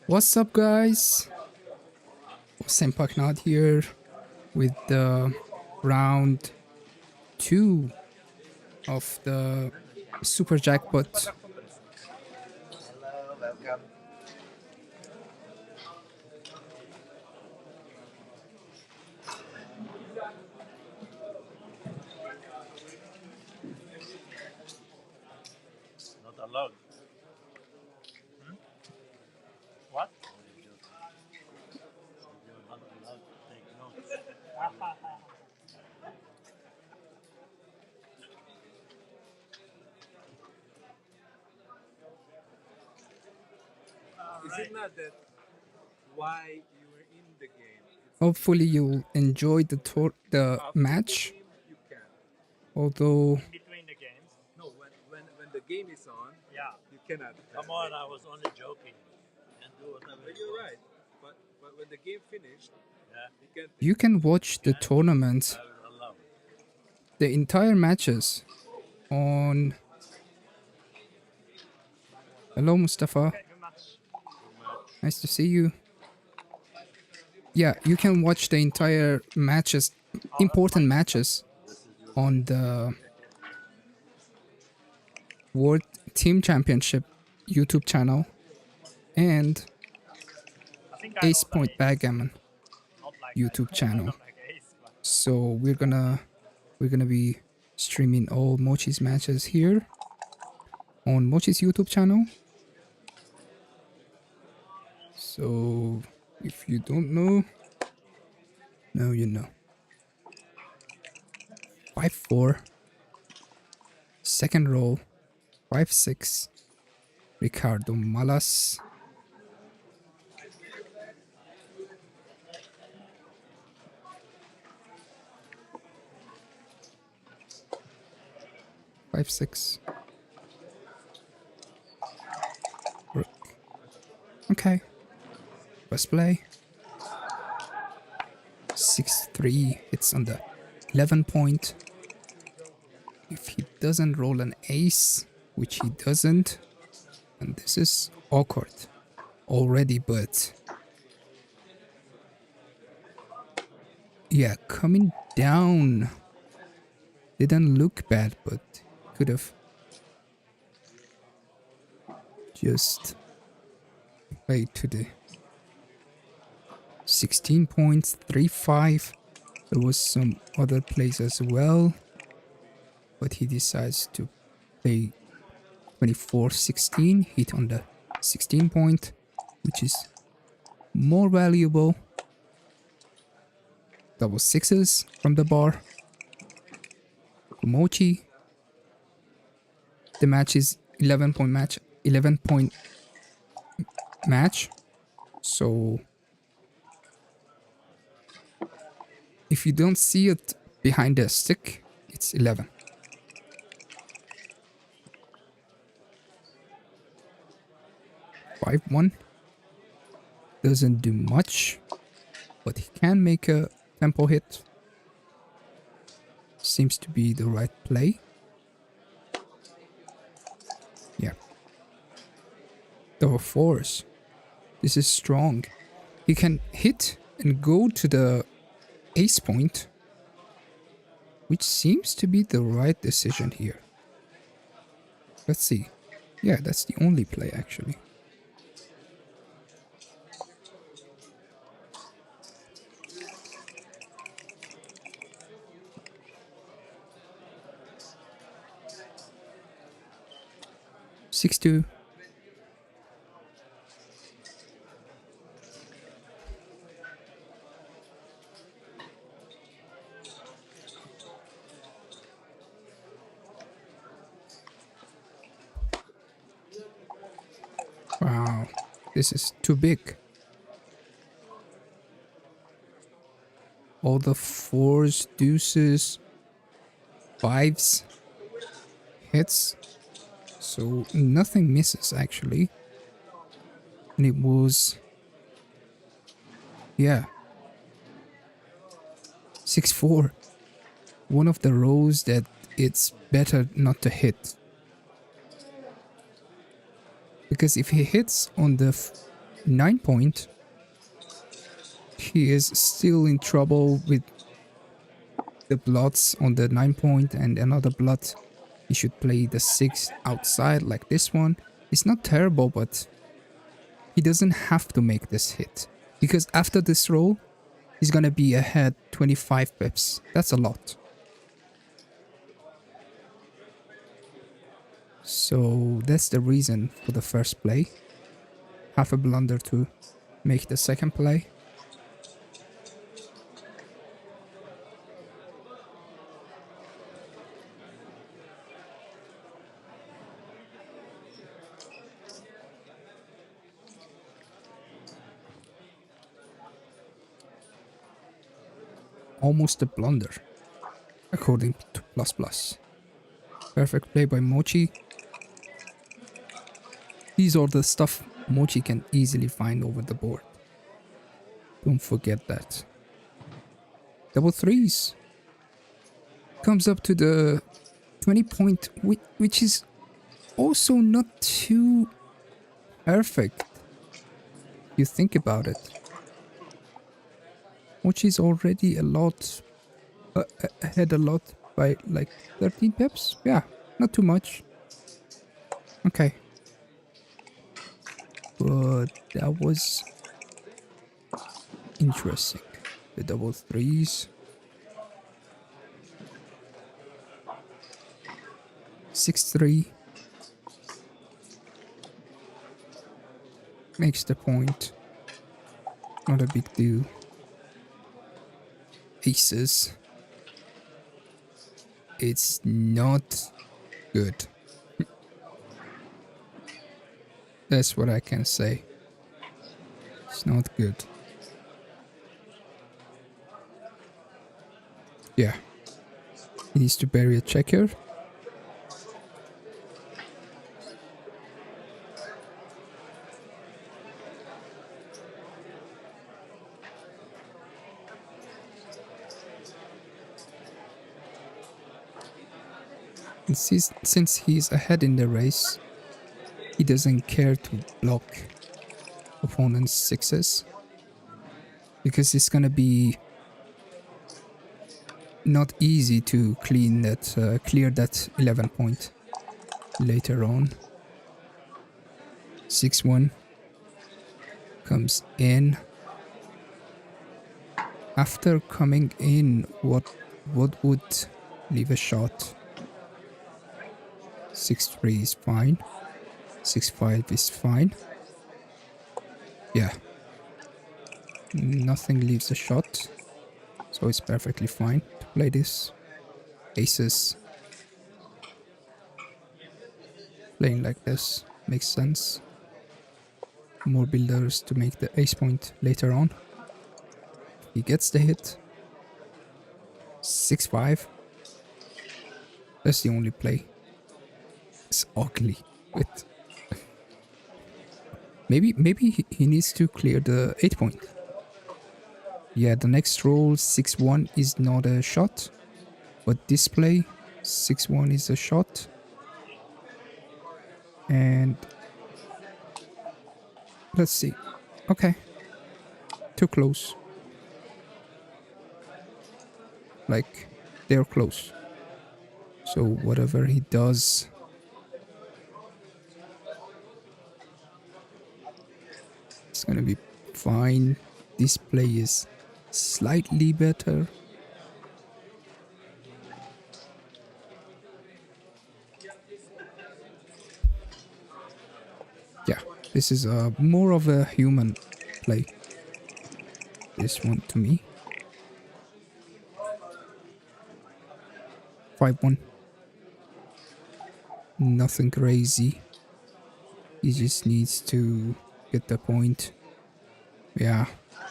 What's up, guys? Olsen not here with the round 2 of the Super Jackpot. Hello, welcome. Not allowed. What? You're not allowed to take notes. Is it not that why you were in the game? Hopefully you'll enjoy the match, You can. although Between the games. No, when the game is on, Yeah. you cannot. Come on, I was only joking. And do whatever. But you're right. But when the game finished, Yeah. you can. you can watch the tournament, I will allow. the entire matches on... Hello, Mustafa. Nice to see you. Yeah, you can watch the entire matches, important matches, on the World Team Championship YouTube channel and Ace Point Backgammon YouTube channel. So we're gonna be streaming all Mochy's matches here on Mochy's YouTube channel. So if you don't know, now you know. 5-4. Second roll. 5-6. Ricardo Malas. Five, six. Rook. Okay. First play. 6-3. It's on the 11 point. If he doesn't roll an ace, which he doesn't, and this is awkward already, but yeah, coming down didn't look bad, but could have just played to the 16 points, 3-5. There was some other plays as well, but he decides to play 24-16, hit on the 16 point, which is more valuable. Double sixes from the bar. Mochy. The match is 11 point match. So if you don't see it behind the stick, it's 11. Five one doesn't do much, but he can make a tempo hit. Seems to be the right play. Yeah. Double fours. This is strong. He can hit and go to the ace point, which seems to be the right decision here. Let's see. Yeah, that's the only play actually. Six two. Wow, this is too big. All the fours, deuces, fives, hits. So nothing misses actually. And it was, yeah, 6-4. One of the rows that it's better not to hit. Because if he hits on the 9 point, he is still in trouble with the bloods on the 9 point and another blood. He should play the 6 outside like this one. It's not terrible, but he doesn't have to make this hit. Because after this roll, he's gonna be ahead 25 pips. That's a lot. So that's the reason for the first play. Half a blunder to make the second play. Almost a blunder, according to Plus Plus. Perfect play by Mochy. These are the stuff Mochy can easily find over the board. Don't forget that. Double threes. Comes up to the 20 point, which is also not too perfect. If you think about it. Mochy is already a lot ahead a lot by like 13 pips. Yeah, not too much. Okay. But that was interesting. The double threes. 6-3. Makes the point. Not a big deal. Aces. It's not good. That's what I can say. It's not good. Yeah. He needs to bury a checker. And since he's ahead in the race, he doesn't care to block opponent's sixes. Because it's gonna be not easy to clear that 11 point later on. 6-1 comes in. After coming in, what would leave a shot? 6-3 is fine. 6-5 is fine. Yeah. Nothing leaves a shot. So it's perfectly fine to play this. Aces. Playing like this makes sense. More builders to make the ace point later on. He gets the hit. 6-5. That's the only play. It's ugly. But maybe he needs to clear the 8 point. Yeah, the next roll 6-1 is not a shot, but this play 6-1 is a shot. And let's see. Okay. Too close. Like, they're close. So whatever he does, it's gonna be fine. This play is slightly better. Yeah, this is more of a human play. This one to me. 5-1. Nothing crazy. He just needs to get the point. Yeah,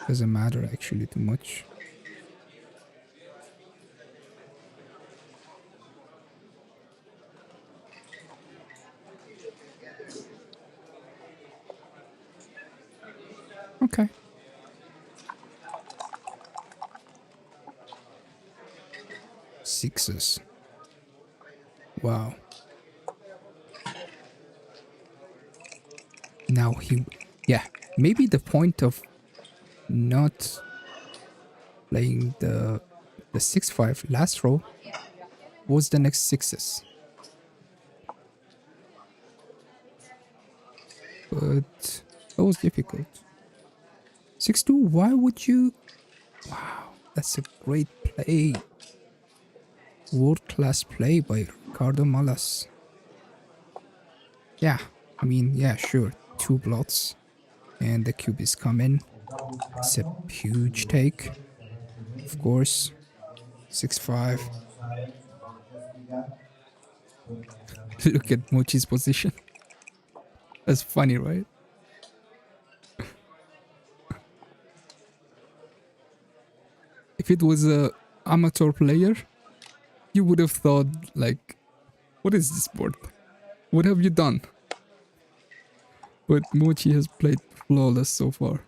doesn't matter actually too much. Okay. Sixes. Wow. Now he... Yeah, Maybe the point of not playing the 6-5 last row was the next sixes. But that was difficult. 6-2, why would you? Wow, that's a great play. World-class play by Ricardo Malas. Yeah, I mean, yeah, sure. 2 blots and the cube is coming. It's a huge take. Of course. 6-5. Look at Mochy's position. That's funny, right? If it was a amateur player, you would have thought like, what is this board? What have you done? But Mochy has played flawless so far.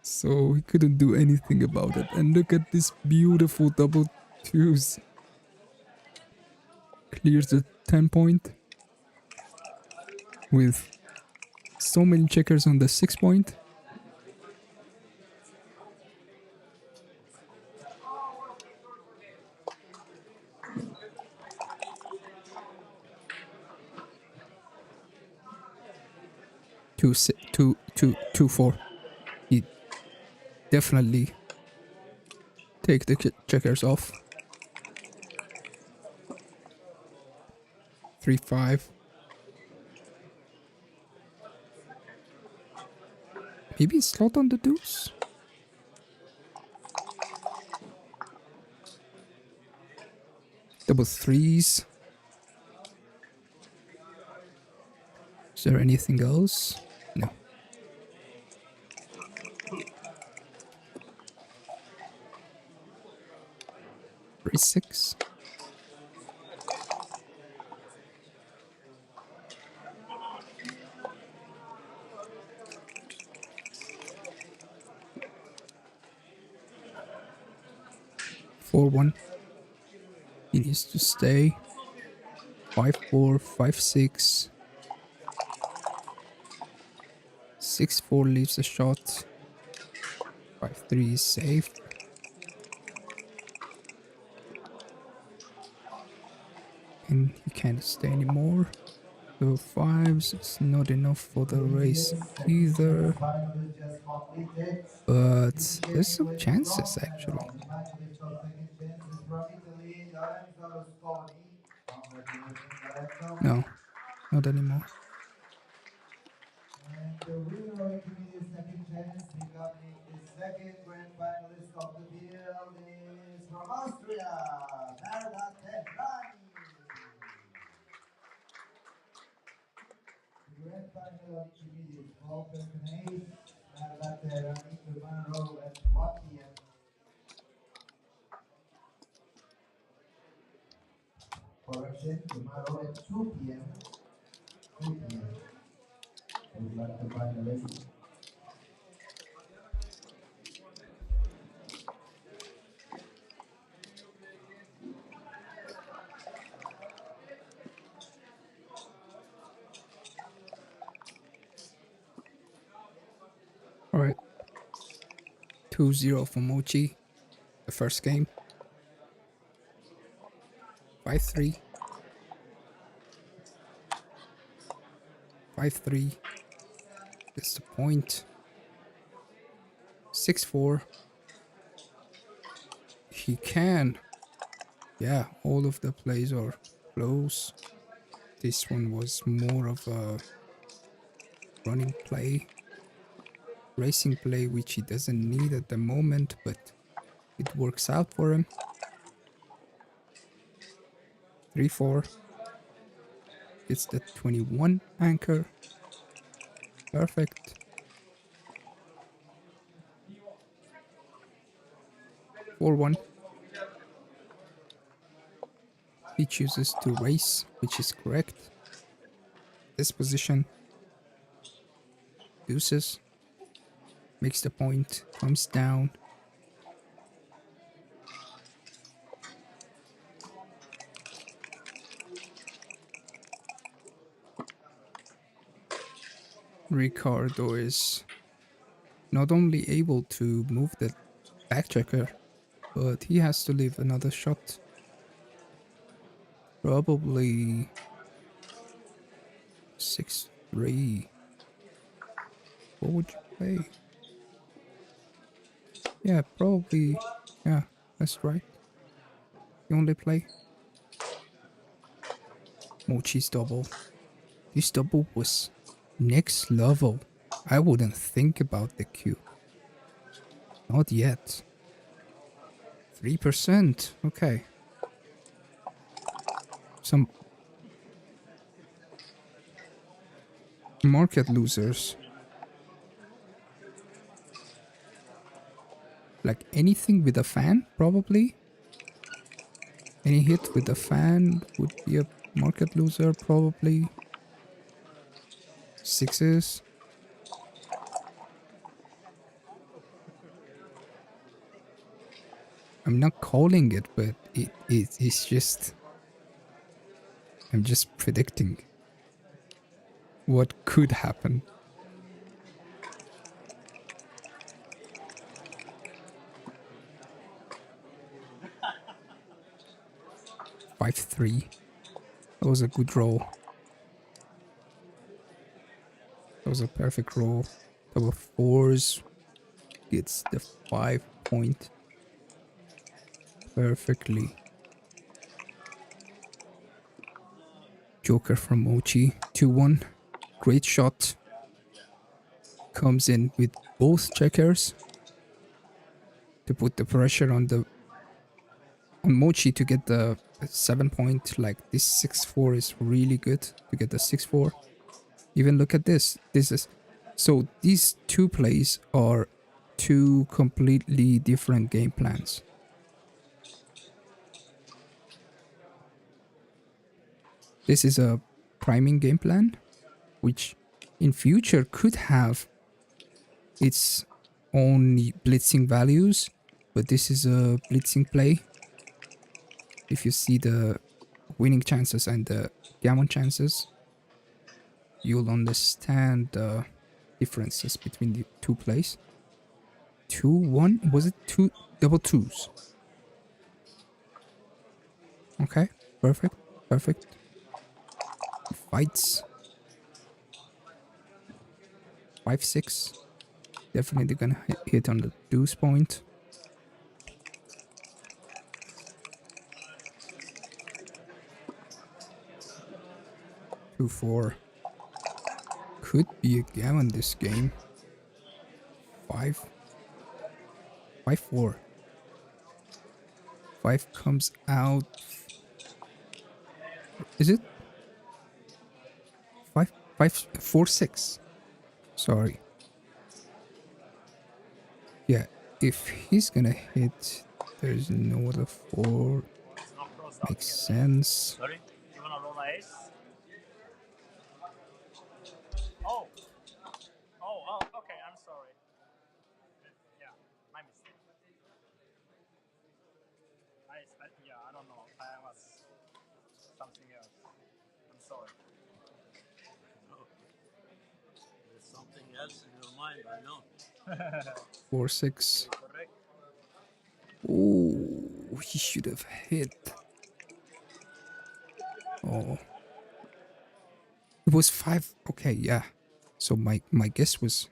So he couldn't do anything about it. And look at this beautiful double twos. Clears the 10 point. With so many checkers on the 6 point. Two, 4. He definitely take the checkers off. 3-5. Maybe slot on the deuce. Double threes. Is there anything else? No. Raise 6. Four, 1. He needs to stay. 5-4, 5-6. 6-4 leaves a shot. 5-3 is safe. And he can't stay anymore. So 5s, it's not enough for the race either. But there's some chances actually. No, not anymore. And the winner of the committee's second chance, becoming the second grand finalist of the field, is from Austria, Marc. The grand final of the committee is 12 Marc tomorrow at 1 p.m. Correction, tomorrow at 2 p.m. 3 p.m. Good luck to finalists. Alright. 2-0 for Mochy. The first game. 5-3. 5-3. That's the point. 6-4. He can. Yeah, all of the plays are close. This one was more of a running play. Racing play, which he doesn't need at the moment, but it works out for him. 3-4. It's the 21 anchor. Perfect. 4-1. He chooses to race, which is correct. This position. Deuces. Makes the point. Comes down. Ricardo is not only able to move the back checker, but he has to leave another shot. Probably 6-3. What would you play? Yeah, probably. Yeah, that's right. The only play. Mochy's double. This double was next level. I wouldn't think about the Q. Not yet. 3%. Okay. Some market losers. Like anything with a fan, probably. Any hit with a fan would be a market loser, probably. Sixes. I'm not calling it, but it's just... I'm just predicting what could happen. Five, 3. That was a good roll. That was a perfect roll. Double fours gets the 5 point perfectly. Joker from Mochy. 2-1. Great shot. Comes in with both checkers to put the pressure on Mochy to get the 7 point. Like this 6-4 is really good to get the 6-4. Even look at this. This is so these two plays are two completely different game plans. This is a priming game plan, which in future could have its own blitzing values, but this is a blitzing play. If you see the winning chances and the gammon chances, you'll understand the differences between the two plays. 2-1, was it 2 double twos? Okay, perfect, perfect. Fights. 5-6. Definitely gonna hit on the deuce point. Two, 4. Could be a gammon this game. 5. 5-4. 5 comes out. Is it? 4-6. Sorry. Yeah, if he's gonna hit, there's no other 4. No cross out Makes here. sense. Sorry? You wanna roll an ace? Oh! Oh, okay, I'm sorry. Yeah, my mistake. I don't know. I was something else. I'm sorry. There's something else in your mind, I know. 4-6. Correct? Oh, he should have hit. Oh. It was 5. Okay, yeah. So my guess was...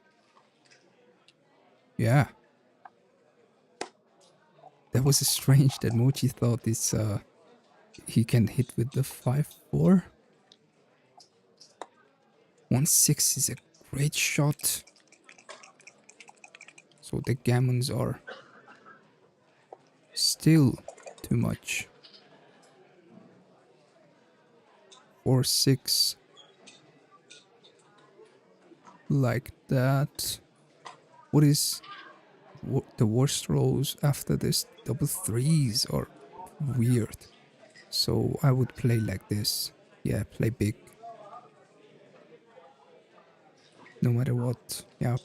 Yeah. That was strange that Mochy thought this he can hit with the 5-4. 1-6 is a great shot. So the gammons are still too much. 4-6. Like that. What is the worst rolls after this? Double threes are weird. So I would play like this. Yeah, play big. No matter what. Yeah.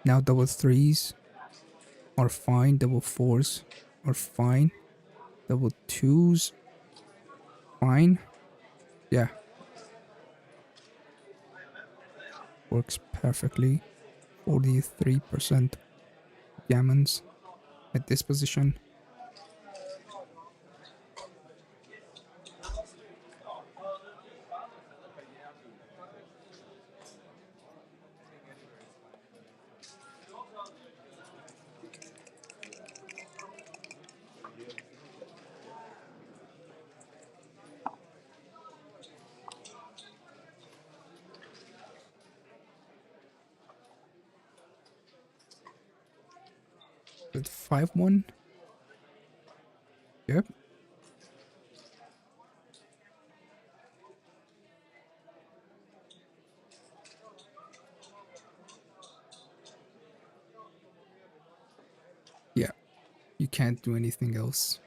Now double threes are fine. Double fours are fine. Double twos, fine. Yeah. Works perfectly. 43% gammons at this position. With 5-1. Yep. Yeah. You can't do anything else.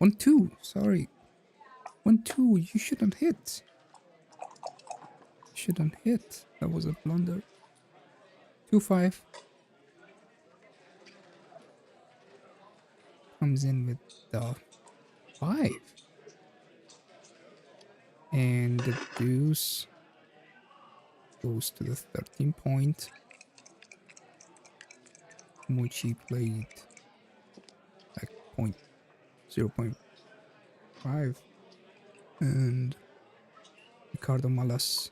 1-2. Sorry. 1-2. You shouldn't hit. Shouldn't hit. That was a blunder. 2-5. Comes in with the 5. And the deuce goes to the 13 point. Mochy played like 0.5. And Ricardo Malas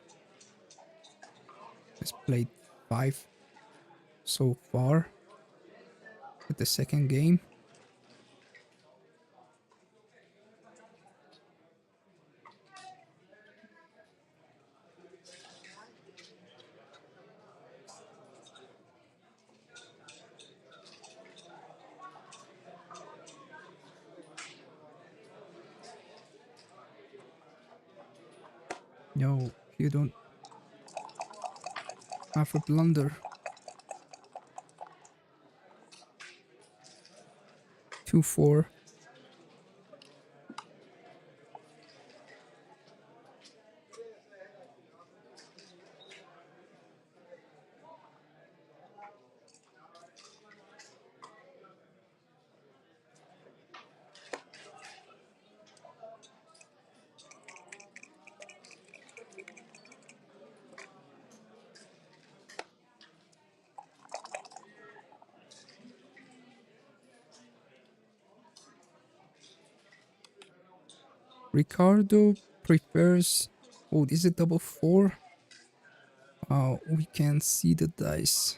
has played 5 so far at the second game. No, you don't have a blunder. 2-4. Ricardo prefers. Oh, is it double 4? We can see the dice.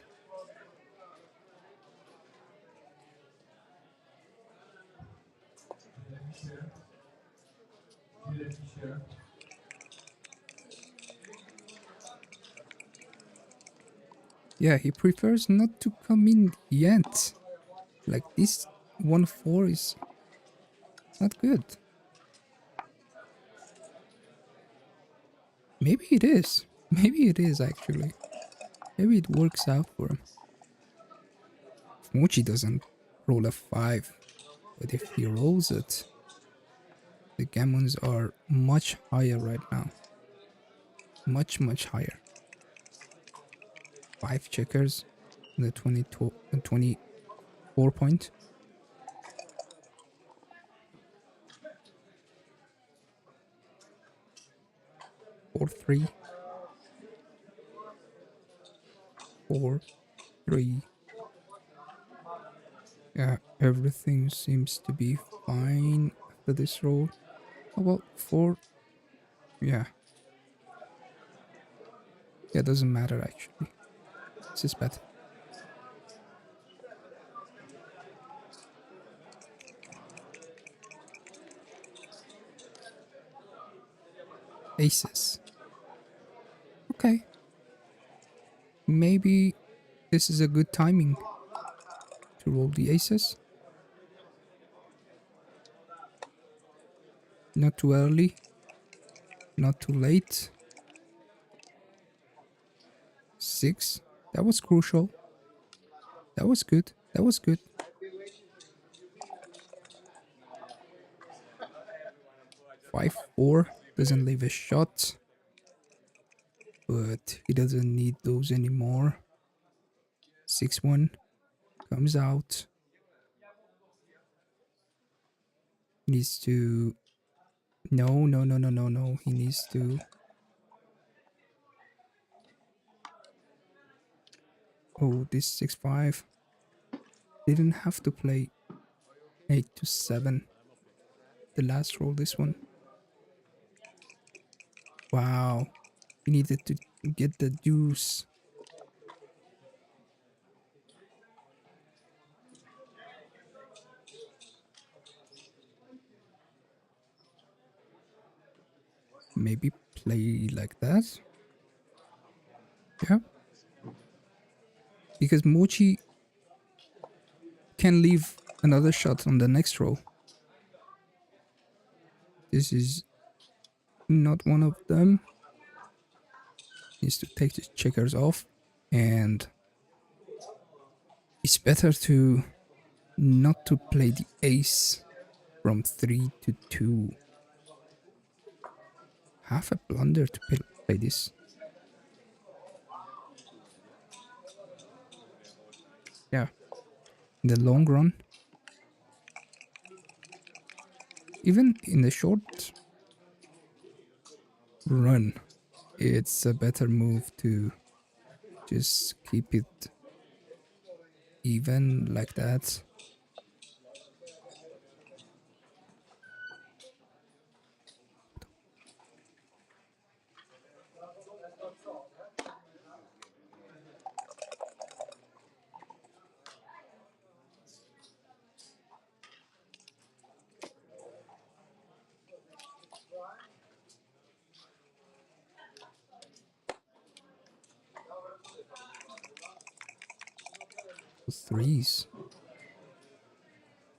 Yeah, he prefers not to come in yet. Like this 1-4 is not good. Maybe it is. Maybe it is actually. Maybe it works out for him. If Mochy doesn't roll a 5, but if he rolls it, the gammons are much higher right now. Much, much higher. 5 checkers, the 24 point. Four, 3. 4, 3. Yeah, everything seems to be fine after this roll. Oh, well, 4. Yeah. Yeah, doesn't matter actually. This is better. Aces. Okay. Maybe this is a good timing to roll the aces. Not too early. Not too late. 6. That was crucial. That was good. That was good. 5-4 doesn't leave a shot. But he doesn't need those anymore. 6-1 comes out. Needs to... No. He needs to Oh, this 6-5. Didn't have to play 8 to 7. The last roll, this one. Wow. He needed to get the deuce. Maybe play like that. Yeah. Because Mochy can leave another shot on the next roll. This is not one of them. Needs to take the checkers off. And it's better to not to play the ace from 3 to 2. Half a blunder to play this. Yeah. In the long run, even in the short run, it's a better move to just keep it even like that. Threes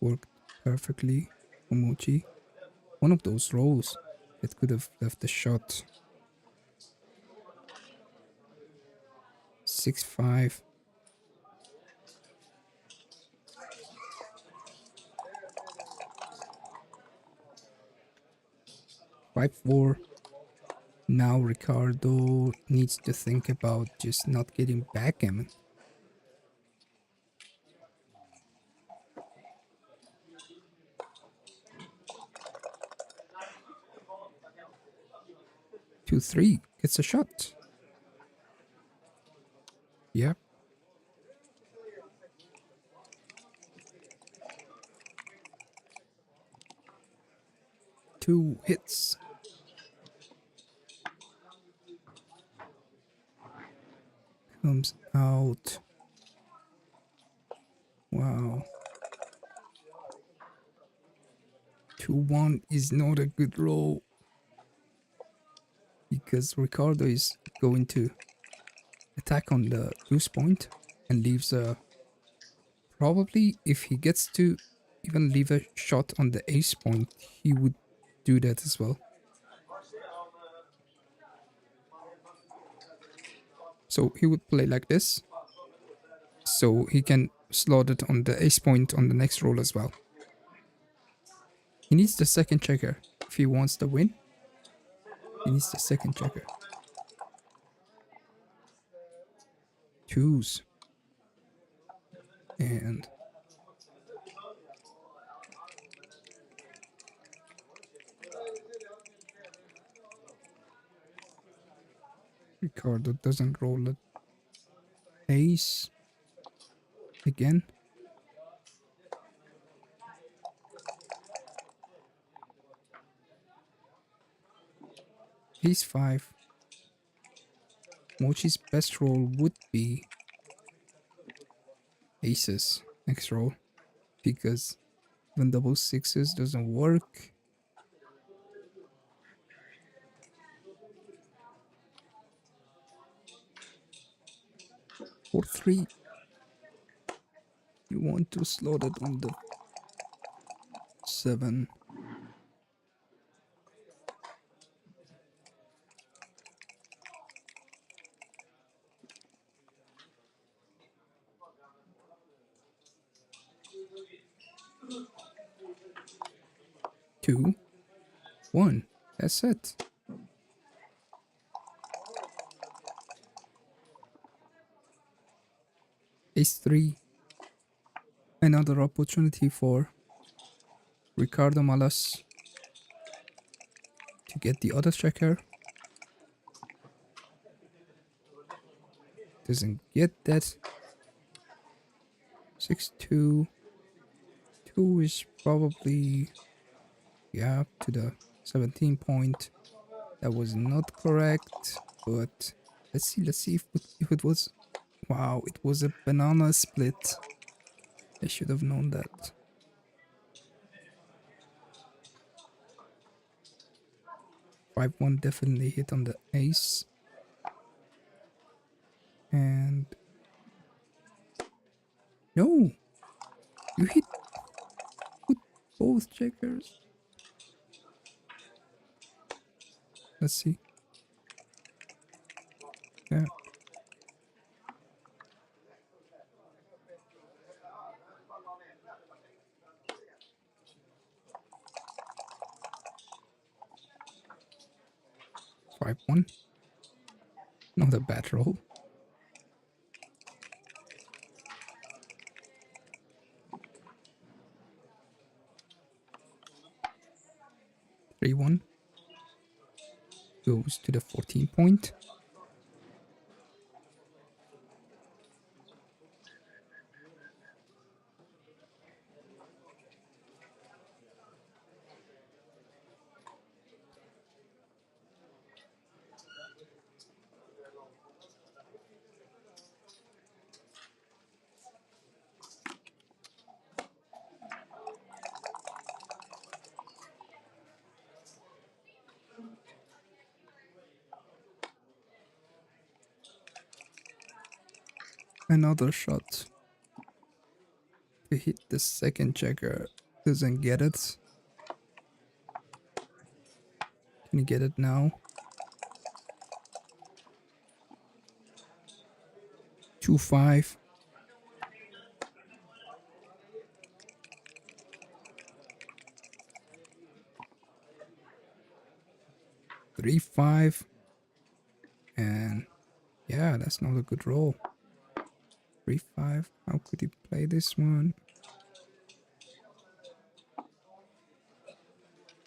worked perfectly for Mochy. One of those rolls that could have left the shot. 6-5. Five four. Now Ricardo needs to think about just not getting backgammon. Two three gets a shot. Yep. Two hits. Comes out. Wow. 2-1 is not a good roll. Because Ricardo is going to attack on the deuce point and leaves a... Probably if he gets to even leave a shot on the ace point, he would do that as well. So he would play like this. So he can slot it on the ace point on the next roll as well. He needs the second checker if he wants the win. He needs the second checker. Twos. And Ricardo doesn't roll an ace again. Ace 5. Mochy's best roll would be aces next roll, because even double sixes doesn't work. Or 3. You want to slot it on the 7. Two, 1. That's it. Ace 3. Another opportunity for Ricardo Malas to get the other checker. Doesn't get that. 6-2. 2 is probably, yeah, up to the 17 point. That was not correct, but let's see if it was. Wow, it was a banana split. I should have known that. 5-1 definitely hit on the ace. And no, you hit with both checkers. Let's see. Yeah. Five one. Not a bad roll. 3-1 goes to the 14 point. Another shot to hit the second checker. Doesn't get it. Can you get it now? 2-5. Three, 5. And yeah, that's not a good roll. 3-5. How could he play this one?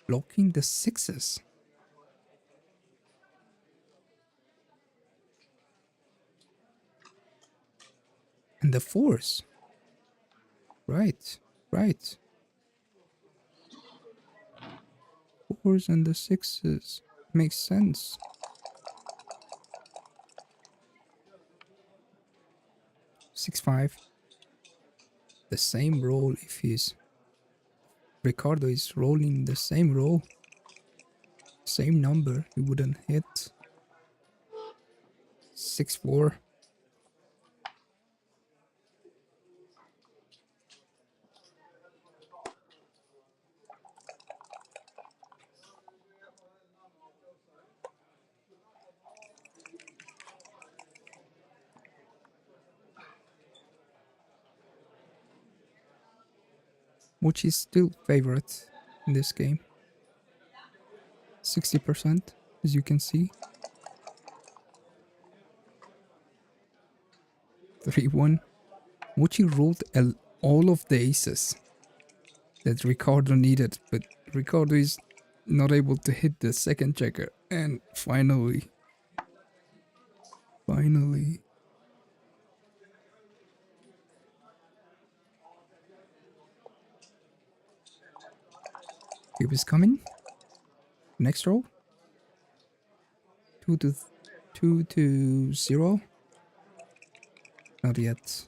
Blocking the sixes. And the fours. Right, right. Fours and the sixes. Makes sense. 6-5. The same roll if he's... Ricardo is rolling the same roll. Same number, he wouldn't hit. 6-4. Which is still favorite in this game. 60%, as you can see. 3-1. Mochi rolled all of the aces that Ricardo needed, but Ricardo is not able to hit the second checker. And finally, cube is coming. Next roll. 2-0. Not yet.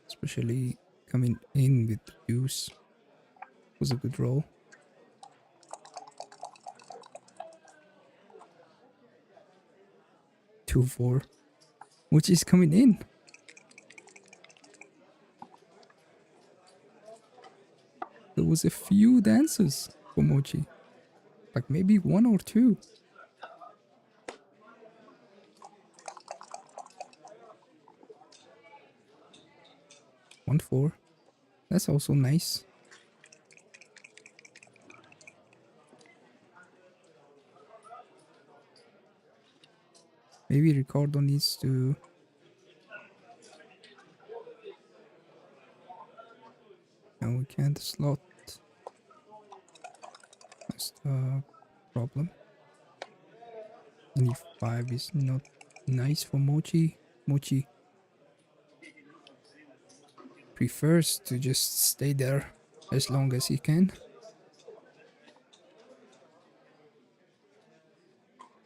Especially coming in with deuce. Was a good roll. 2-4. Which is coming in. There was a few dances for Mochi. Like maybe 1 or 2. 1-4. That's also nice. Maybe Ricardo needs to... No, we can't slot. That's the problem. E5 is not nice for Mochi. Mochi prefers to just stay there as long as he can.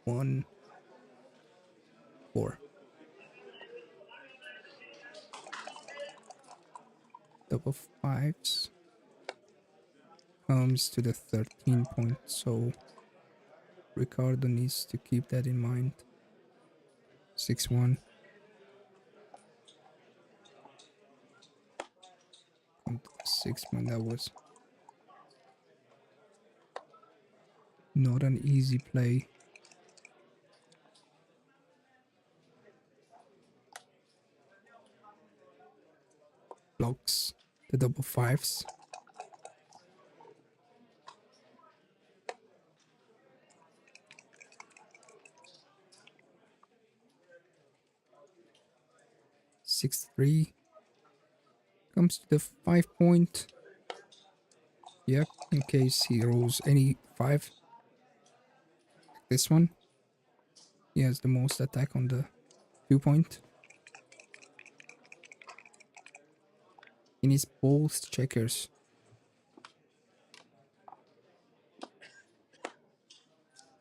1, 4. Double fives comes to the 13 point, so Ricardo needs to keep that in mind. 6-1. Come to the 6 point. That was not an easy play. Blocks the double fives. Six, 3. Comes to the 5 point. Yep, in case he rolls any 5. This one. He has the most attack on the 2 point. He needs both checkers.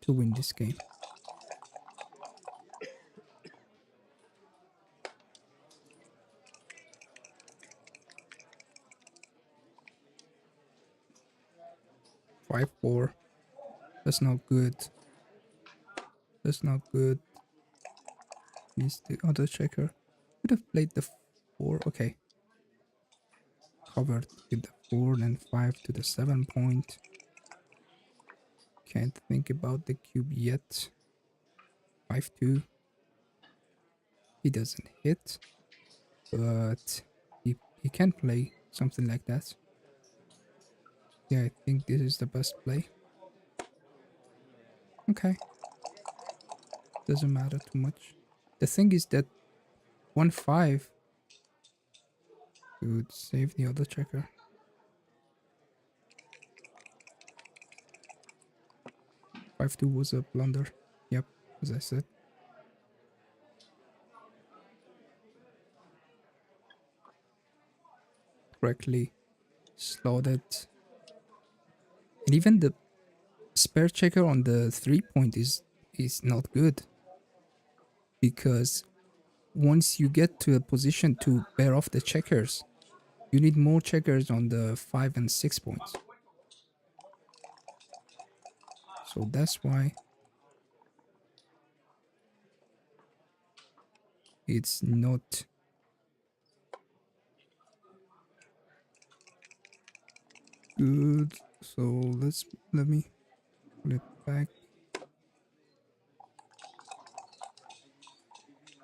To win this game. Five, 4. That's not good. That's not good. Needs the other checker. Could have played the 4. Okay. Covered with the 4 and 5 to the 7 point. Can't think about the cube yet. 5-2. He doesn't hit. But he can play something like that. Yeah, I think this is the best play. Okay. Doesn't matter too much. The thing is that 1-5 would save the other checker. Five two was a blunder. Yep, as I said. Correctly slotted. And even the spare checker on the 3 point is not good. Because once you get to a position to bear off the checkers, you need more checkers on the 5 and 6 points. So that's why it's not good. So let me put it back.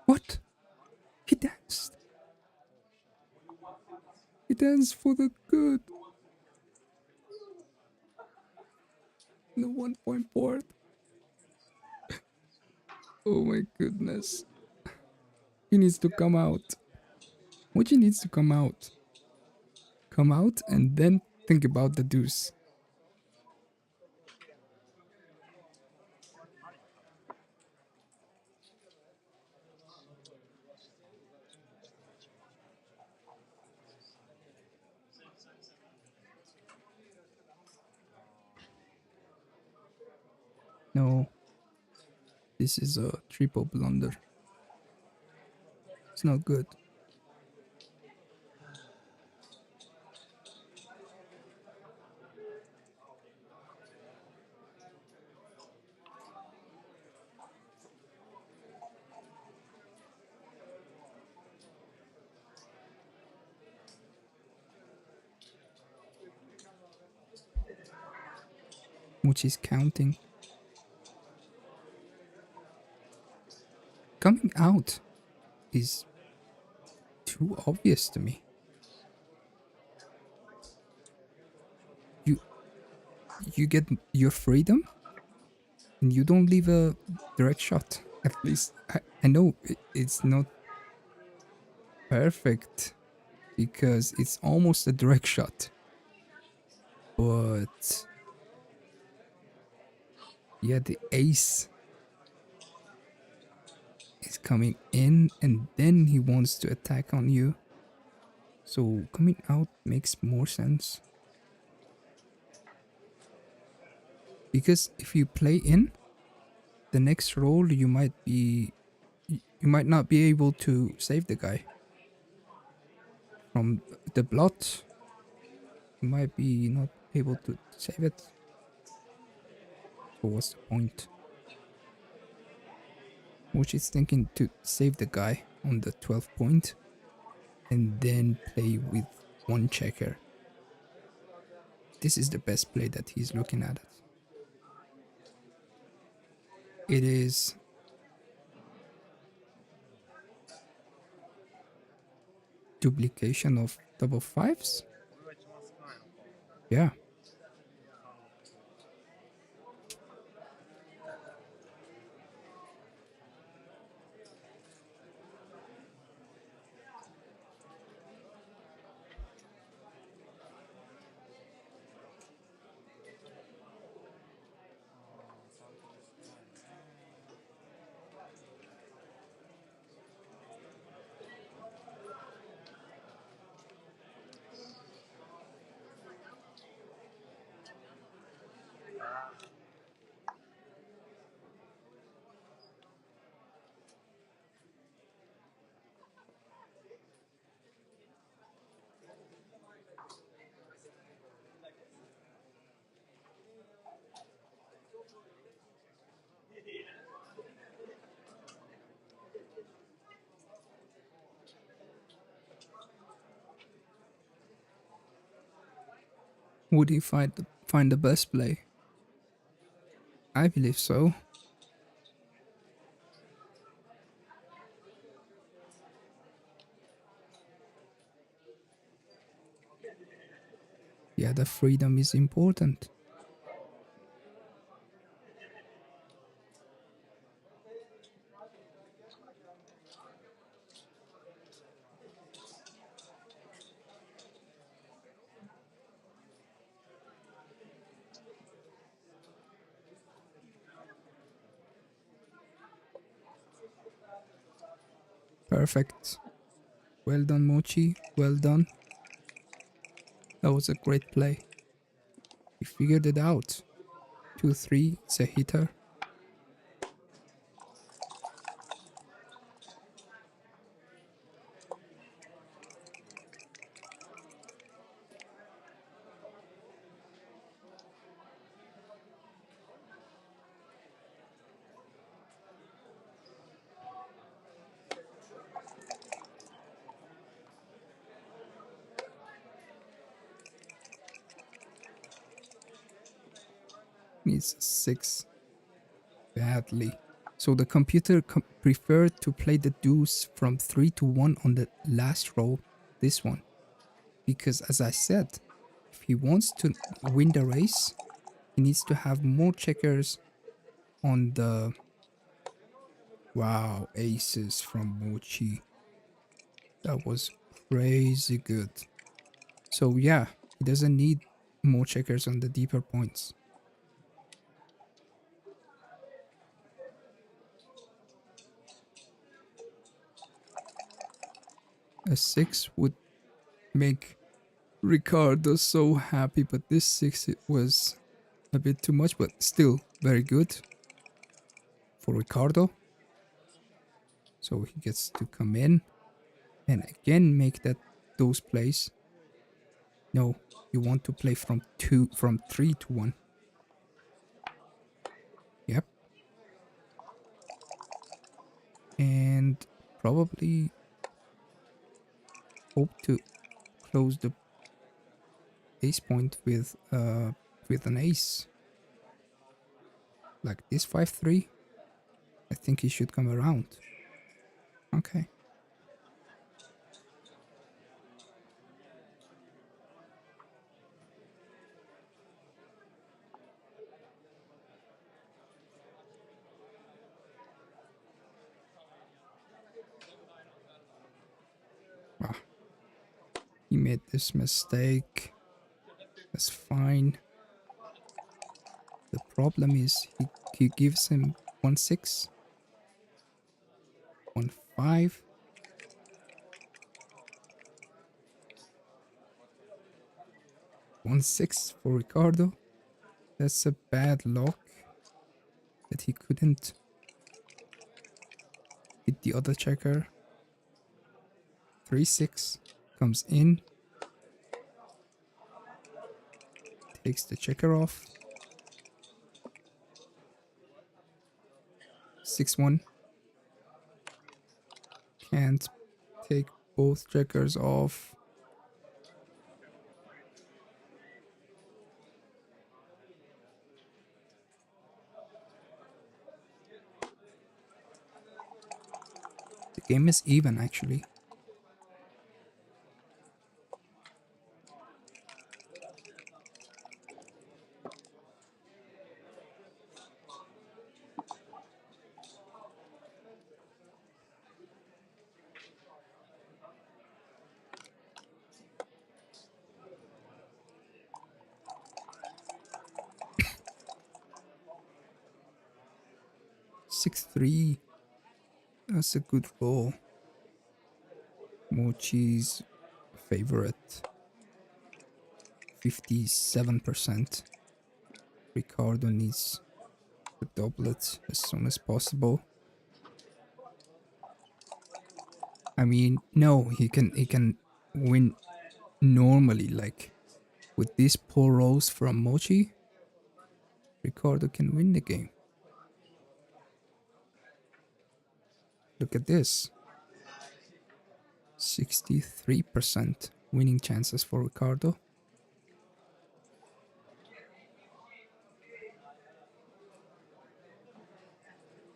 What? He danced. He danced for the good. The 1 point board. Oh my goodness. He needs to come out. Mochi needs to come out. Come out and then think about the deuce. No. This is a triple blunder. It's not good. Which is counting. Coming out is too obvious to me. You get your freedom and you don't leave a direct shot. At least I know it's not perfect because it's almost a direct shot. But yeah, the ace is coming in and then he wants to attack on you. So coming out makes more sense. Because if you play in, the next roll you might not be able to save the guy. From the blot, you might be not able to save it. So what's the point? Which is thinking to save the guy on the 12th point and then play with one checker. This is the best play that he's looking at. It is duplication of double fives. Yeah. Would he find the best play? I believe so. Yeah, the freedom is important. Perfect. Well done, Mochy. Well done. That was a great play. He figured it out. 2-3, it's a hitter. Needs a 6 badly. So the computer preferred to play the deuce from 3 to 1 on the last roll, this one. Because as I said, if he wants to win the race, he needs to have more checkers on the... Wow, aces from Mochy. That was crazy good. So yeah, he doesn't need more checkers on the deeper points. A 6 would make Ricardo so happy, but this 6 it was a bit too much, but still very good for Ricardo. So he gets to come in and again make those plays. No, you want to play from 3 to 1. Yep. And probably hope to close the ace point with an ace. Like this 5-3. I think he should come around. Okay. Ah. He made this mistake. That's fine. The problem is he gives him 1-6, 1-5. 1-6 for Ricardo. That's a bad lock that he couldn't hit the other checker. 3-6 comes in. Takes the checker off. 6-1. Can't take both checkers off. The game is even actually. Six three. That's a good roll. Mochy's favorite. 57%. Ricardo needs to double it as soon as possible. I mean, no, he can win normally, like with these poor rolls from Mochy. Ricardo can win the game. Look at this. 63% winning chances for Ricardo.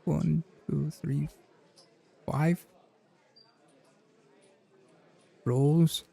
One, two, three, 5 rolls.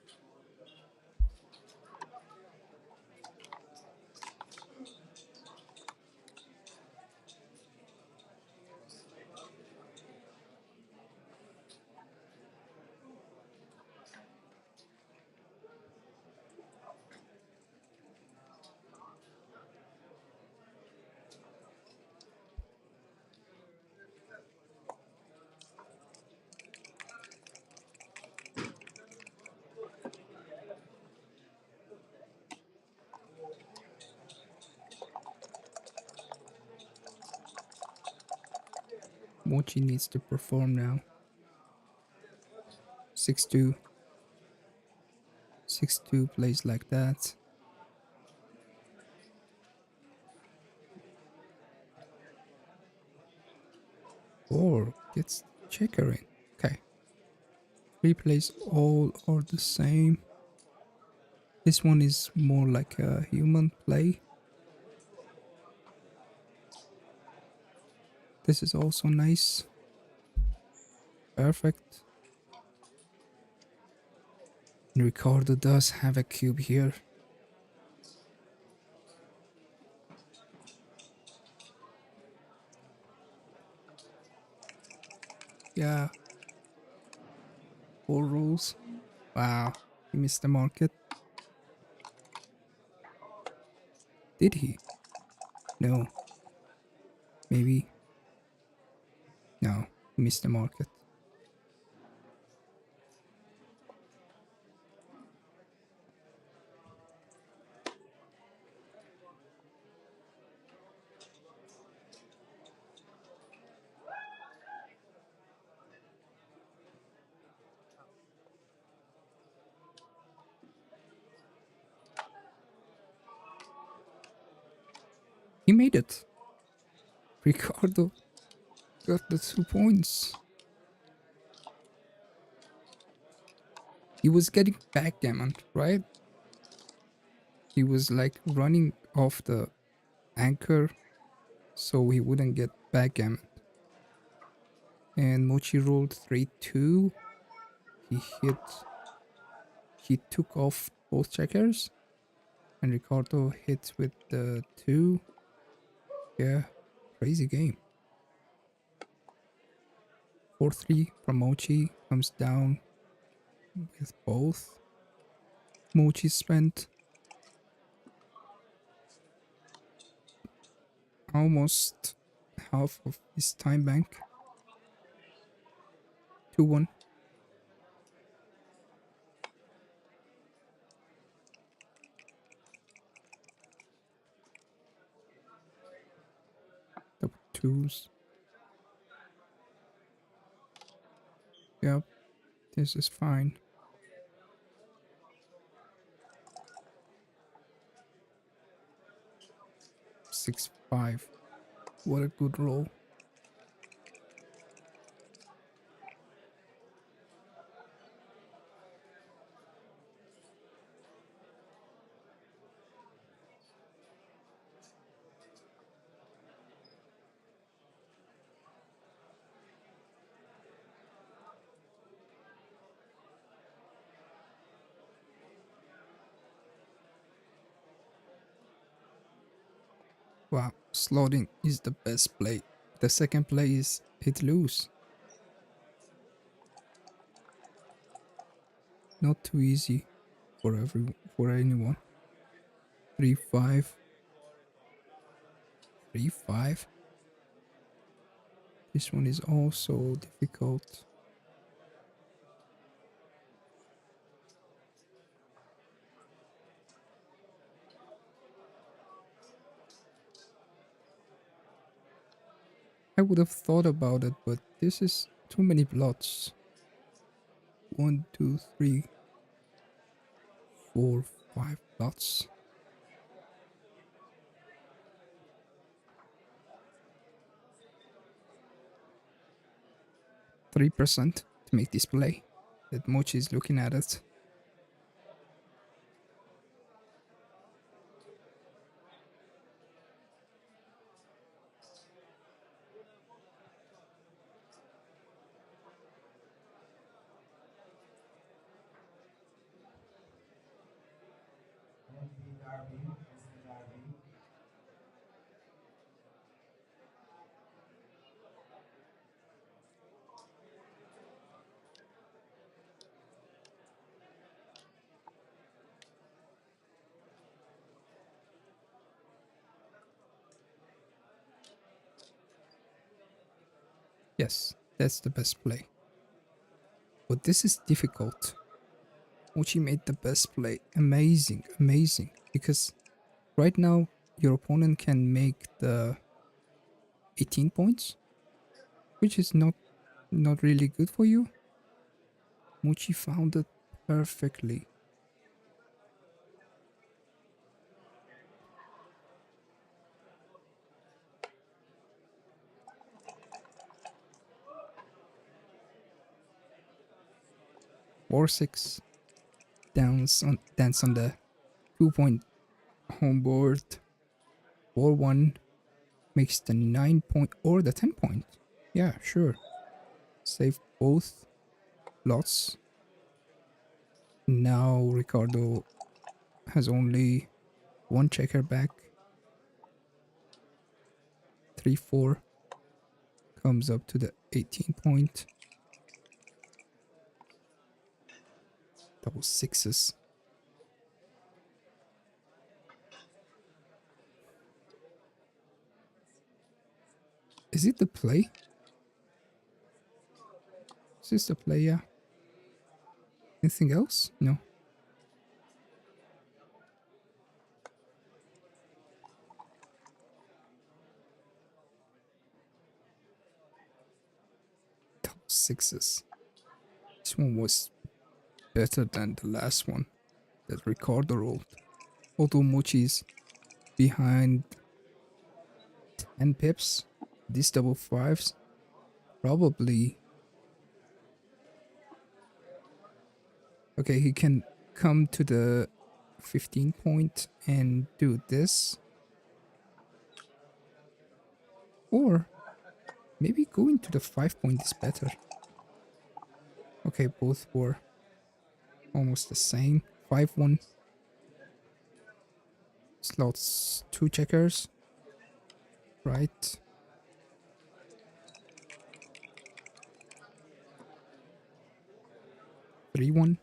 Mochy needs to perform now. 6-2. 6-2 plays like that. Or gets checker in. Okay. 3 plays all are the same. This one is more like a human play. This is also nice. Perfect. And Ricardo does have a cube here. Yeah. 4 rolls. Wow. He missed the market. Did he? No. Maybe. No. He missed the market. He made it. Ricardo got the 2 points. He was getting backgammon, right? He was like running off the anchor so he wouldn't get backgammon. And Mochy rolled 3-2. He took off both checkers. And Ricardo hits with the 2. Yeah, crazy game. 4-3 from Mochy comes down with both. Mochy spent almost half of his time bank. 2-1. twos. Yep, this is fine. Six, five. What a good roll. Wow, slotting is the best play. The second play is hit loose. Not too easy for anyone. 3-5. 3-5. This one is also difficult. I would have thought about it, but this is too many blots. 1, 2, 3, 4, 5 blots. %3 to make this play. That Mochy is looking at it. MP Darby, Mr. Darby. Yes, that's the best play. But this is difficult. Mochy made the best play. Amazing, amazing. Because right now your opponent can make the 18 points, which is not really good for you. Mochy found it perfectly. War 6 dance on the 2-point home board. War 1 makes the 9-point or the 10-point. Yeah, sure. Save both lots. Now Ricardo has only one checker back. 3-4 comes up to the 18-point. Double sixes. Is it the play? Is this the play? Yeah. Anything else? No. Double sixes. This one was better than the last one that Ricardo rolled. Although Mochy is behind 10 pips, these double fives probably. Okay, he can come to the 15-point and do this. Or maybe going to the 5-point is better. Okay, both were almost the same. 5-1. Slots 2 checkers. Right. Three one.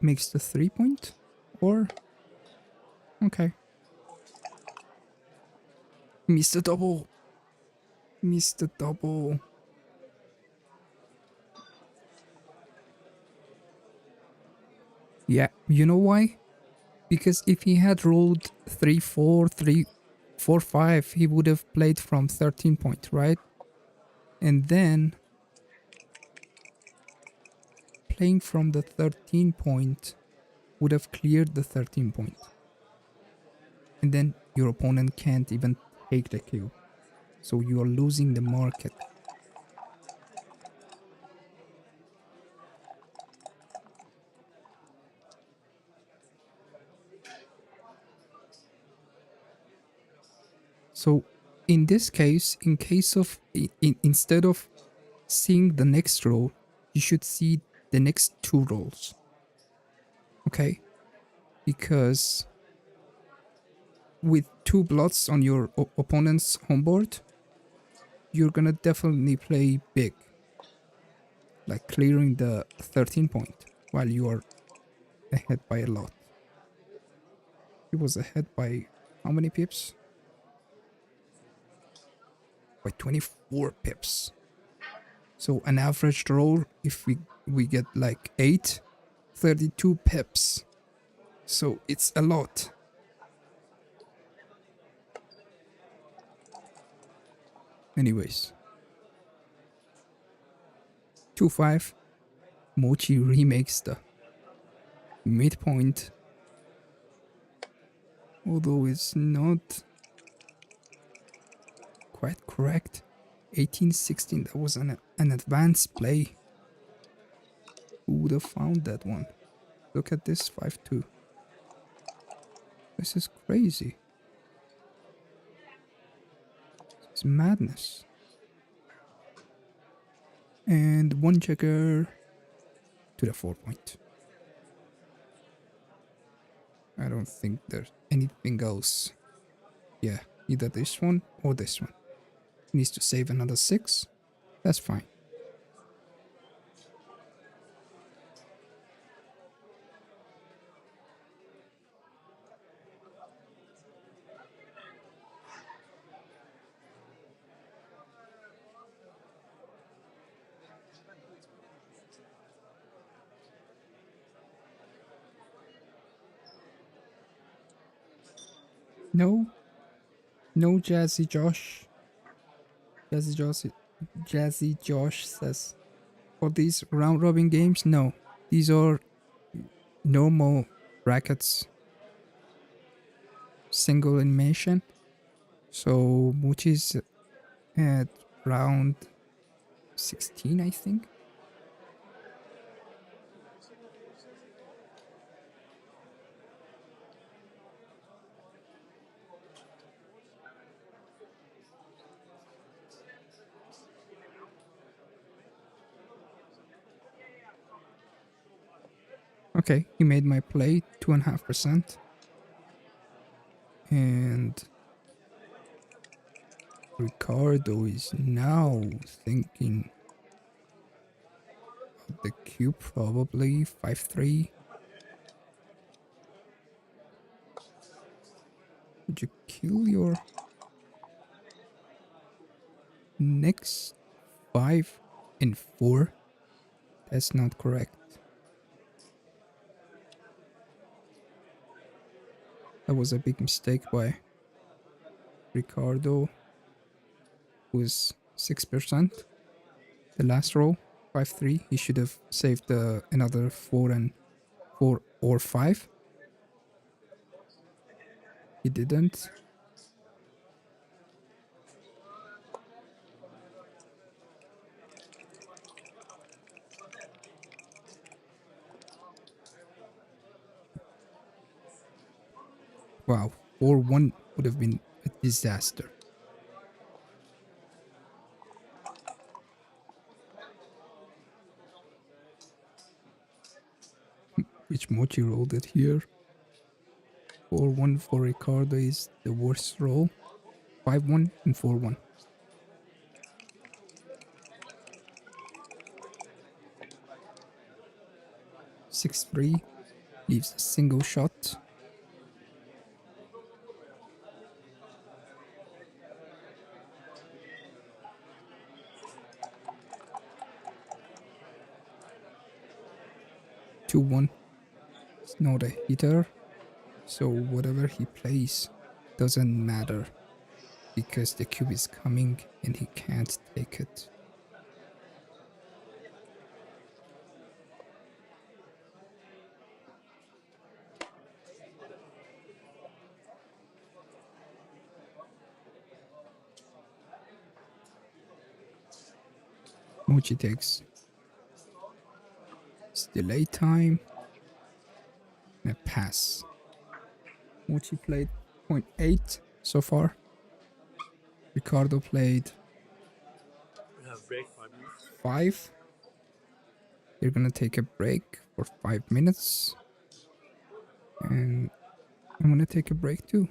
Makes the 3-point, or okay. Missed the double. Missed the double. Yeah, you know why? Because if he had rolled 3-4, 3-4-5, he would have played from 13 point, right? And then playing from the 13 point would have cleared the 13 point. And then your opponent can't even take the kill. So you are losing the market. So in this case, instead of seeing the next roll, you should see the next two rolls. Okay? Because with two blots on your opponent's homeboard, you're gonna definitely play big. Like clearing the 13 point while you are ahead by a lot. He was ahead by how many pips? By 24 pips. So an average roll, if we get like 8, 32 pips. So it's a lot. Anyways. 2-5. Mochy remakes the midpoint. Although it's not quite correct. 18-16, that was an advanced play. Who would have found that one? Look at this 5-2. This is crazy. It's madness. And one checker to the 4 point. I don't think there's anything else. Yeah, either this one or this one. Needs to save another 6. That's fine. No. No Jazzy Josh. Jazzy Josh says. For these round robin games, no. These are normal brackets. Single animation. So Mochy's at round 16, I think. Okay, he made my play 2.5%. And Ricardo is now thinking of the cube, probably 5-3. Would you kill your next 5 and 4? That's not correct. That was a big mistake by Ricardo. Was 6%. The last roll, 5-3. He should have saved another 4 or 5. He didn't. Wow, 4-1 would have been a disaster. Which Mochy rolled it here. 4-1 for Ricardo is the worst roll. 5-1 and 4-1. 6-3 leaves a single shot. Two one. It's not a hitter. So whatever he plays doesn't matter because the cube is coming and he can't take it. Mochy takes delay time and a pass. Mochy played 0.8 so far. Ricardo played We have break 5 minutes. 5. They're gonna take a break for 5 minutes. And I'm gonna take a break too.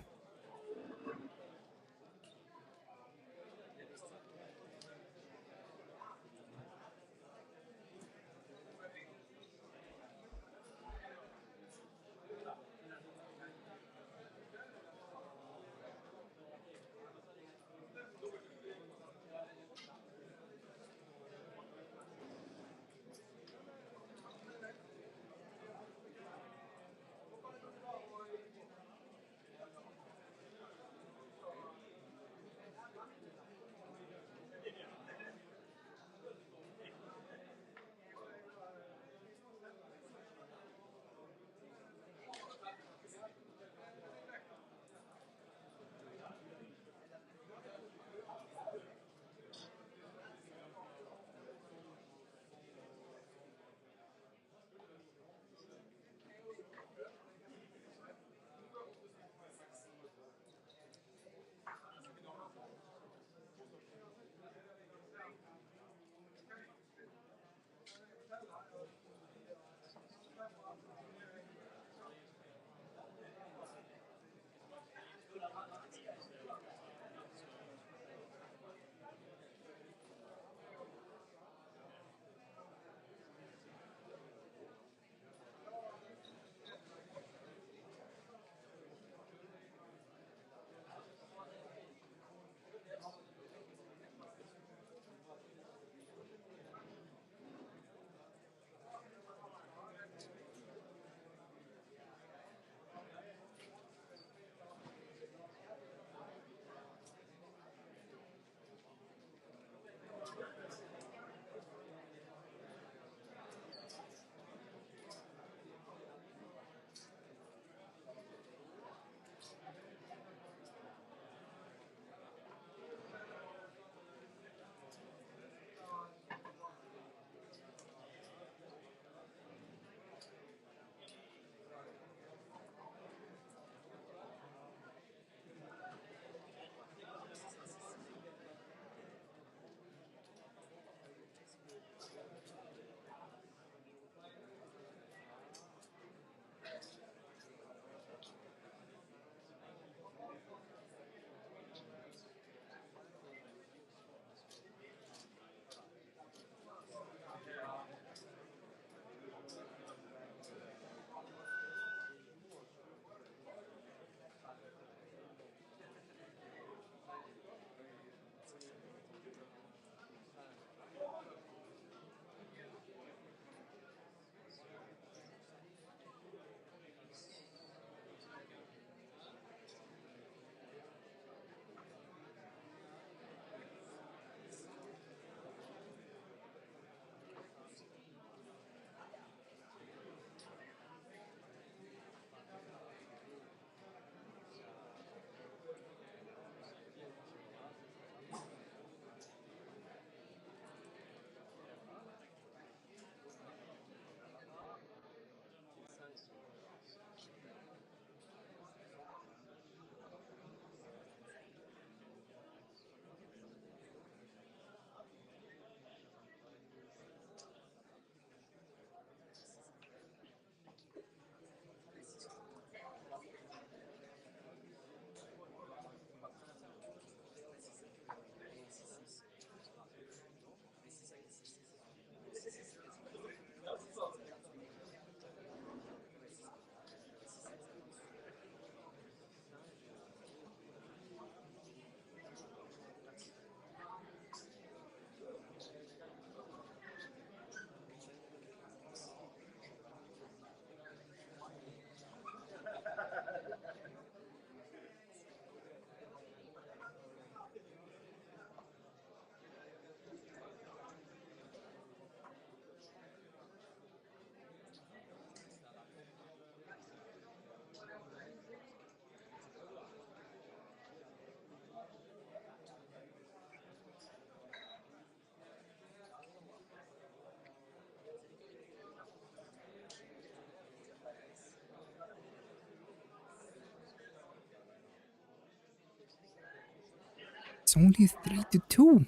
only 3-2.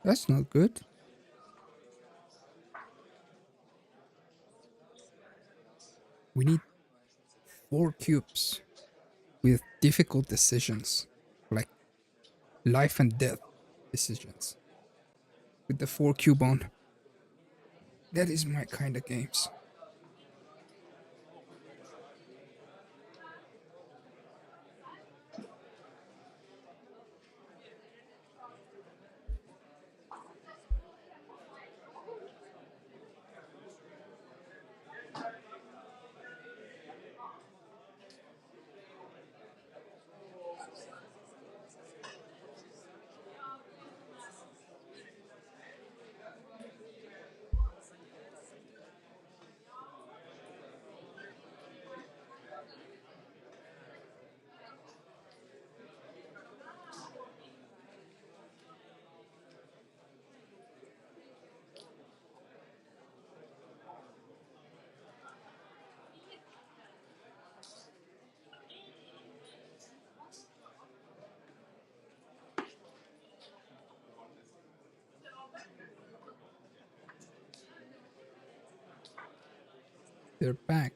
That's not good. We need 4 cubes with difficult decisions, like life and death decisions. With the 4 cube on. That is my kind of games. They're back.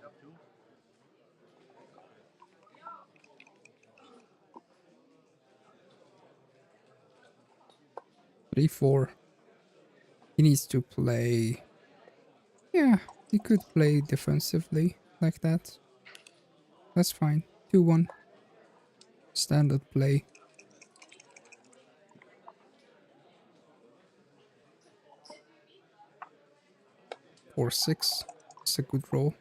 You have 2. 3-4. He needs to play. Yeah, he could play defensively like that. That's fine. 2-1. Standard play. 4-6. It's a good roll.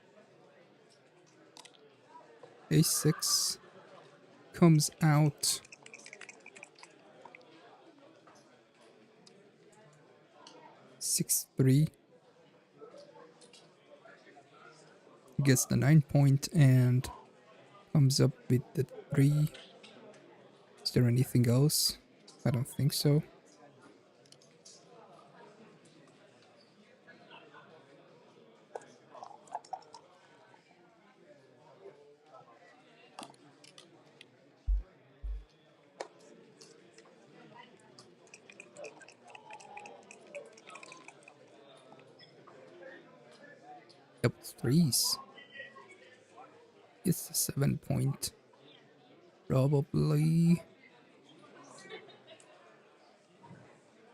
A6 comes out. 6-3. Gets the 9 point and comes up with the 3. Is there anything else? I don't think so. Double 3s. It's a 7 point. Probably.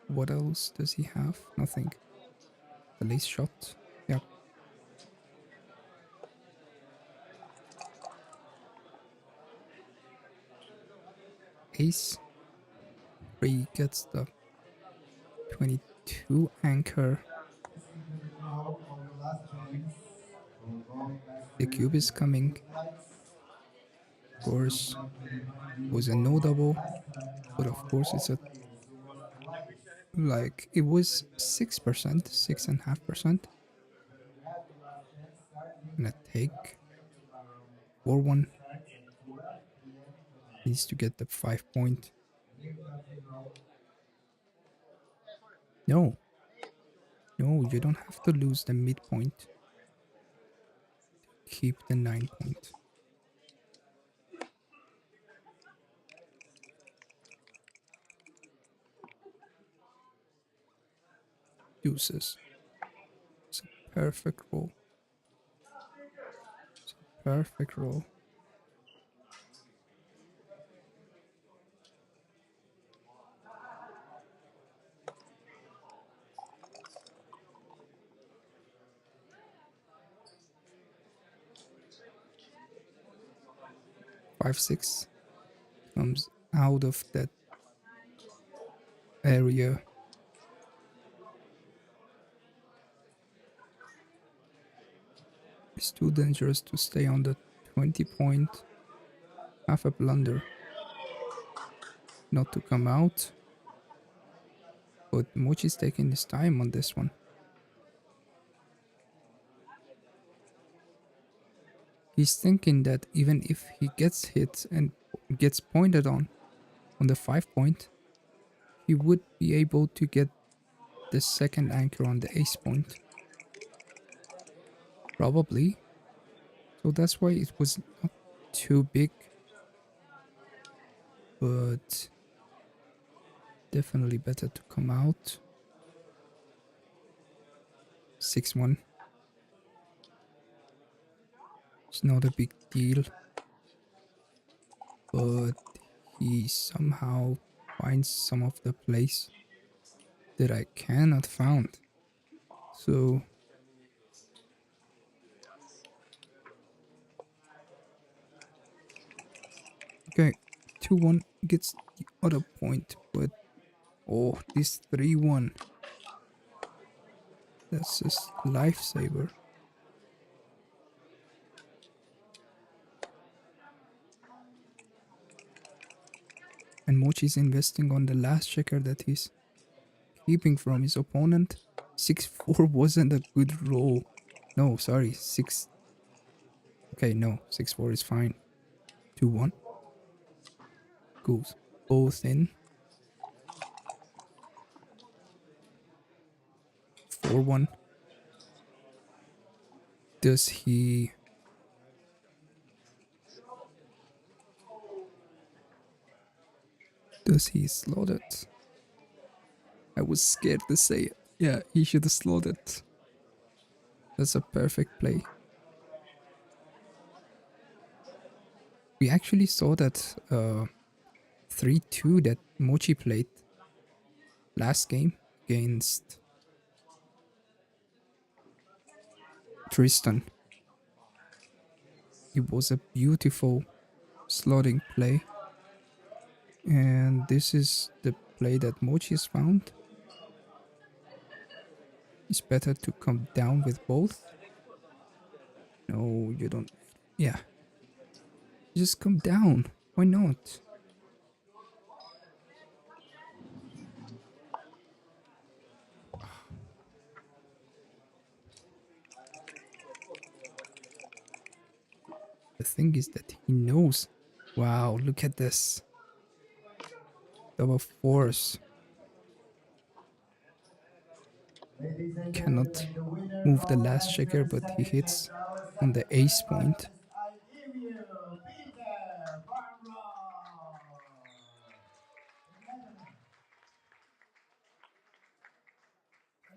What else does he have? Nothing. The lace shot. Yep. Ace. 3 gets the 22 anchor. Now, on the last chance, we're going back The to cube is coming. lights. Of course, was a no double, but of course it's a like it was 6%, 6.5%. Gonna take 4-1. Needs to get the 5 point. No. No, you don't have to lose the midpoint. Keep the 9 point. Deuces. It's a perfect roll. It's a perfect roll. Five, 6 comes out of that area. It's too dangerous to stay on the 20 point. Half a blunder. Not to come out. But Mochy's taking his time on this one. He's thinking that even if he gets hit and gets pointed on the 5 point, he would be able to get the second anchor on the ace point. Probably. So that's why it was not too big. But definitely better to come out. 6-1. It's not a big deal. But he somehow finds some of the plays that I cannot found. So okay, 2-1 gets the other point, but oh, this 3-1. That's just lifesaver. And Mochy's investing on the last checker that he's keeping from his opponent. 6-4 wasn't a good roll. No, sorry, 6. Okay, no, 6-4 is fine. 2-1. Goes both in. 4-1. Does he... Does he slot it? I was scared to say it. Yeah, he should have slot it. That's a perfect play. We actually saw that 3-2 that Mochy played last game against Tristan. It was a beautiful slotting play. And this is the play that Mochy has found. It's better to come down with both. No, you don't. Yeah. Just come down. Why not? The thing is that he knows. Wow, look at this. Double fours. Cannot move the last checker, but he hits on the ace point.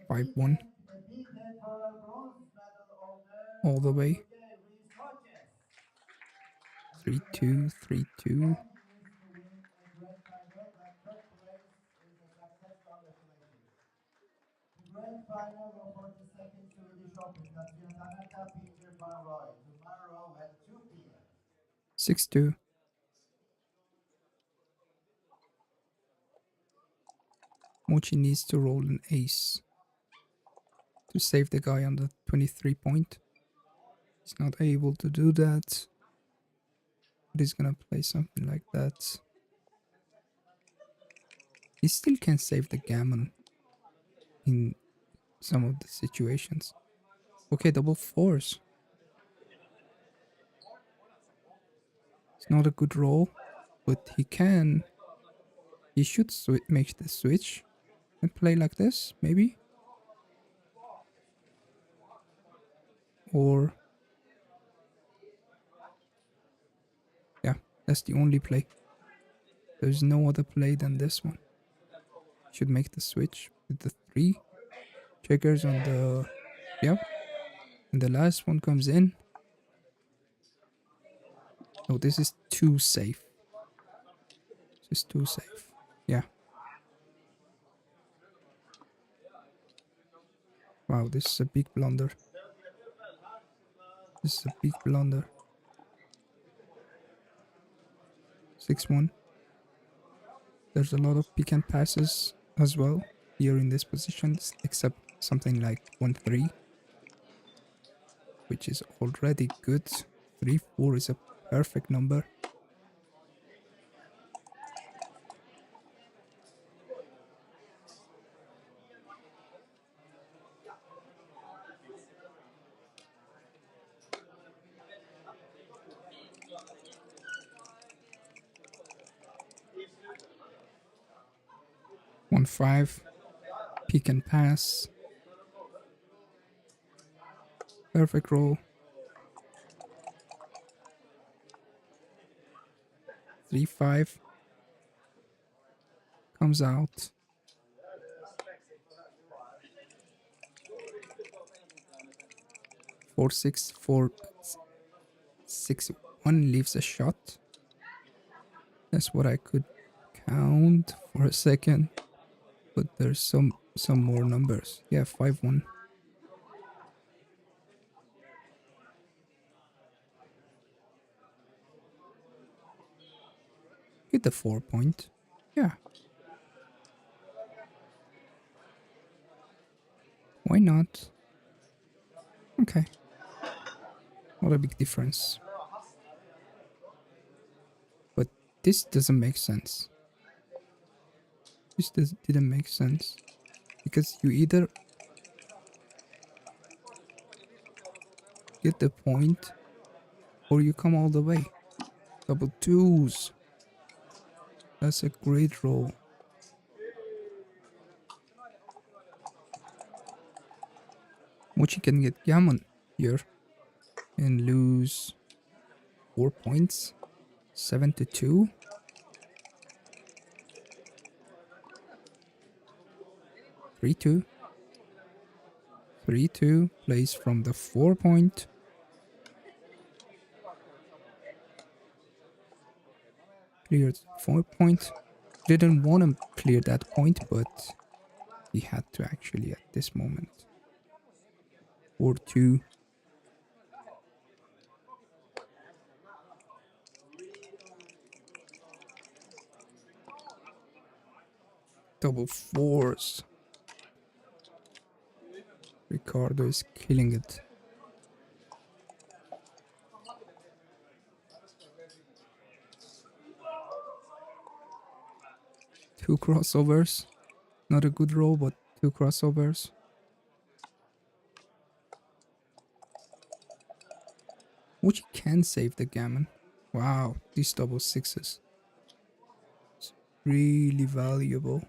5-1. All the way. 3-2, 3-2. Grand final of 42nd Swedish Open, Tatiana Peter Van Roy, tomorrow at 2 p.m. 6-2. Mochy needs to roll an ace to save the guy on the 23 point. He's not able to do that. But he's gonna play something like that. He still can save the gammon in some of the situations. Okay, double fours. It's not a good roll, but he can. He should make the switch and play like this, maybe. Or yeah, that's the only play. There's no other play than this one. Should make the switch with the 3 checkers on the... Yeah. And the last one comes in. Oh, this is too safe. This is too safe. Yeah. Wow, this is a big blunder. This is a big blunder. 6-1. There's a lot of pick and passes as well here in this position, except something like 1-3. which is already good. 3-4 is a perfect number. One five, pick and pass. Perfect roll. 3-5 comes out. 4-6, 4-6-1 leaves a shot. That's what I could count for a second, but there's some more numbers. Yeah, 5-1. Get the 4 point. Yeah. Why not? Okay. Not a big difference. But this doesn't make sense. This didn't make sense. Because you either get the point or you come all the way. Double twos. That's a great roll. Mochy can get gammon here and lose 4 points. 7-2. 3-2. 3-2 plays from the 4 point. Cleared 4 point. Didn't want to clear that point, but he had to actually at this moment. 4-2. Double fours. Ricardo is killing it. Two crossovers. Not a good roll, but two crossovers. Which can save the gammon. Wow, these double sixes. It's really valuable.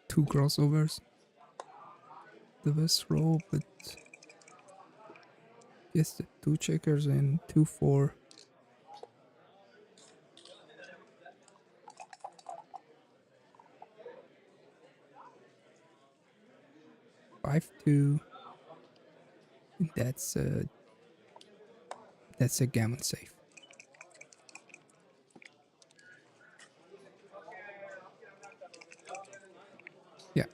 Two crossovers. The best roll, but yes, the two checkers and 2-4. Five two. That's a gammon save. Yeah.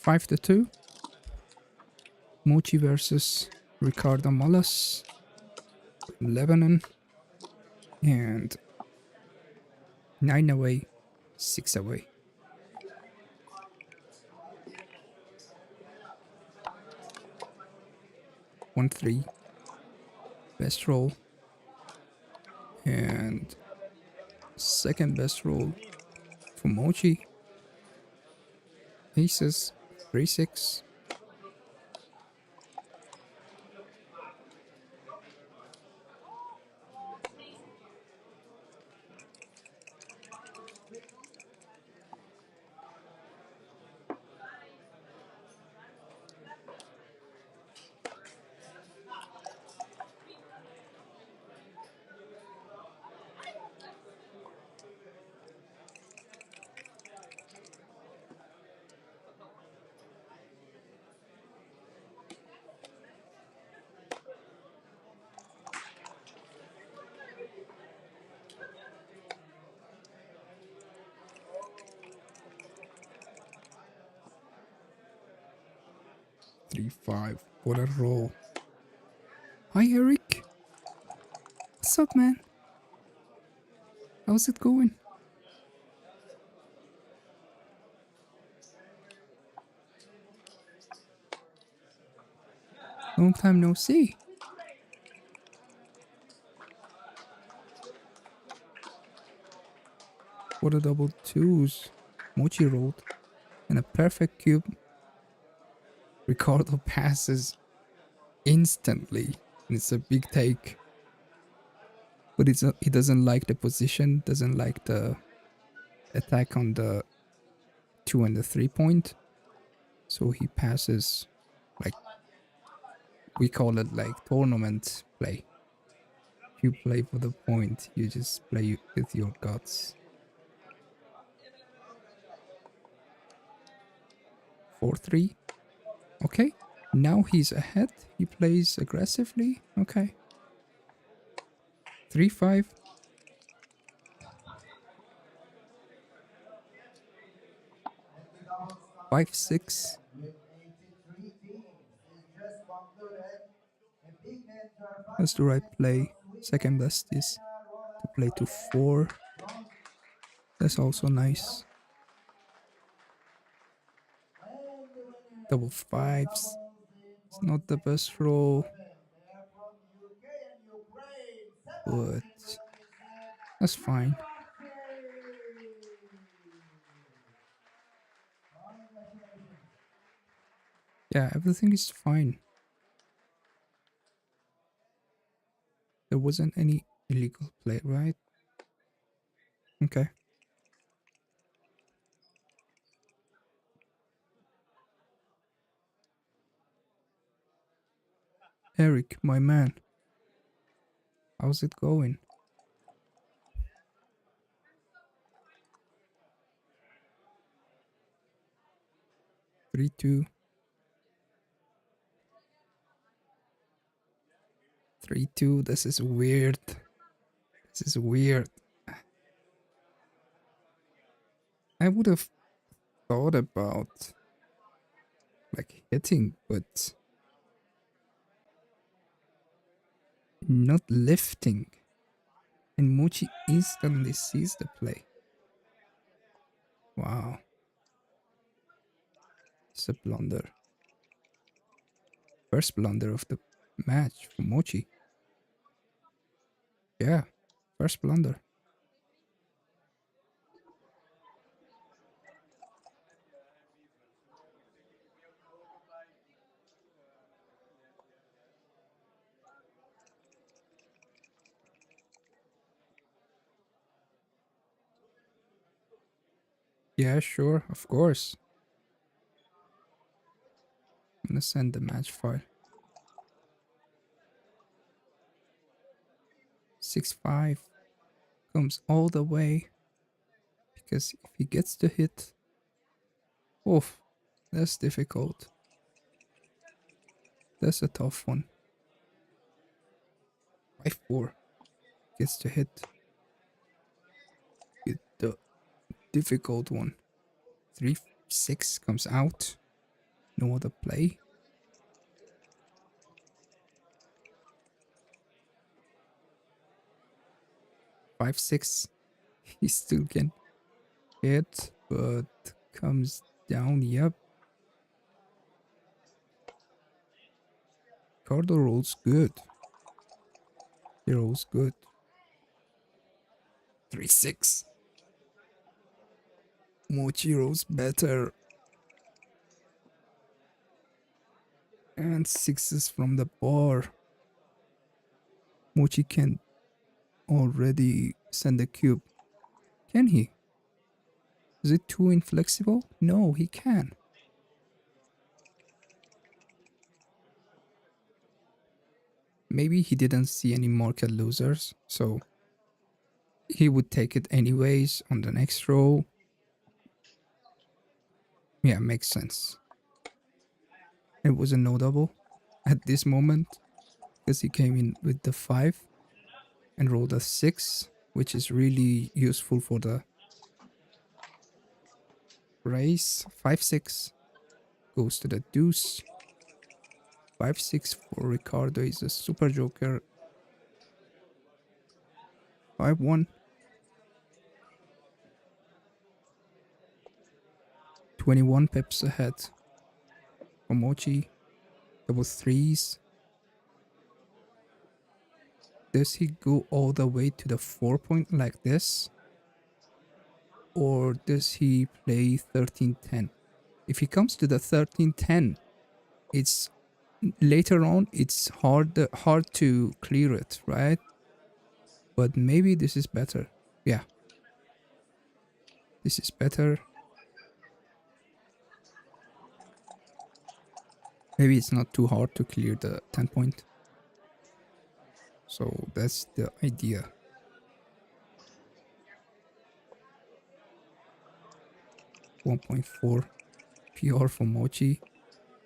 5-2. Mochy versus Ricardo Malas, Lebanon, and 9 away, 6 away. One three, best roll, and second best roll for Mochy. Aces 3-6. 3-5. What a roll. Hi, Eric. What's up, man? How's it going? Long time no see. What a double twos. Mochy rolled. And a perfect cube. Ricardo passes instantly. And it's a big take. But he doesn't like the position. Doesn't like the attack on the 2 and the 3 point. So he passes, like, we call it like tournament play. If you play for the point, you just play with your guts. 4-3. Okay. Now he's ahead. He plays aggressively. Okay. 3-5. 5-6. with 83 teams is just concluded. The big men are That's the right play. Second best is to play to 4. That's also nice. Double fives. It's not the best roll, but that's fine. Yeah, everything is fine. There wasn't any illegal play, right? Okay. Eric, my man. How's it going? Three, 2. 3-2. This is weird. This is weird. I would have thought about like hitting, but not lifting. And Mochy instantly sees the play. Wow. It's a blunder. First blunder of the match for Mochy. Yeah, first blunder. Yeah, sure, of course. I'm gonna send the match file. 6-5 comes all the way. Because if he gets the hit, oof, that's difficult. That's a tough one. 5-4 gets the hit. With the difficult one. 3-6 comes out. No other play. 5-6. He still can hit, but comes down. Yep. Ricardo rolls good. He rolls good. 3-6. Mochy rolls better. And 6s from the bar. Mochy can already send a cube. Can he? Is it too inflexible? No, he can. Maybe he didn't see any market losers, so he would take it anyways on the next row. Yeah, makes sense. It was a no double at this moment because he came in with the 5 and rolled a 6, which is really useful for the race. 5-6 goes to the deuce. 5-6 for Ricardo is a super joker. 5-1. 21 pips ahead for Mochy. Double threes. Does he go all the way to the 4-point like this? Or does he play 13-10? If he comes to the 13-10, it's later on it's hard to clear it, right? But maybe this is better. Yeah. This is better. Maybe it's not too hard to clear the 10-point. So that's the idea. $1.4 PR for Mochy.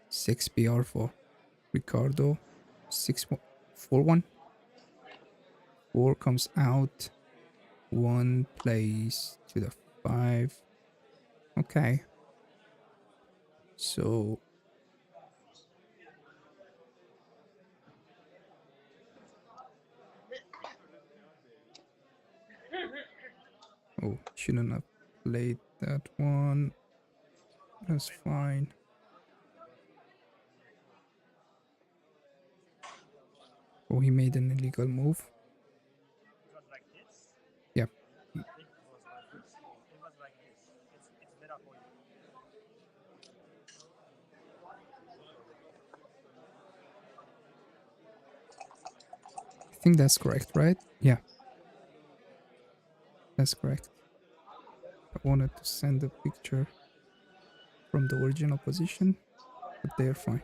6 PR for Ricardo. 4-1. 4 comes out. 1 plays to the 5. Okay. So oh, shouldn't have played that one. That's fine. Oh, he made an illegal move. It was like this. Yep. It was like this. It was like this. It's better for you. I think that's correct, right? Yeah. That's correct. I wanted to send a picture from the original position, but they're fine.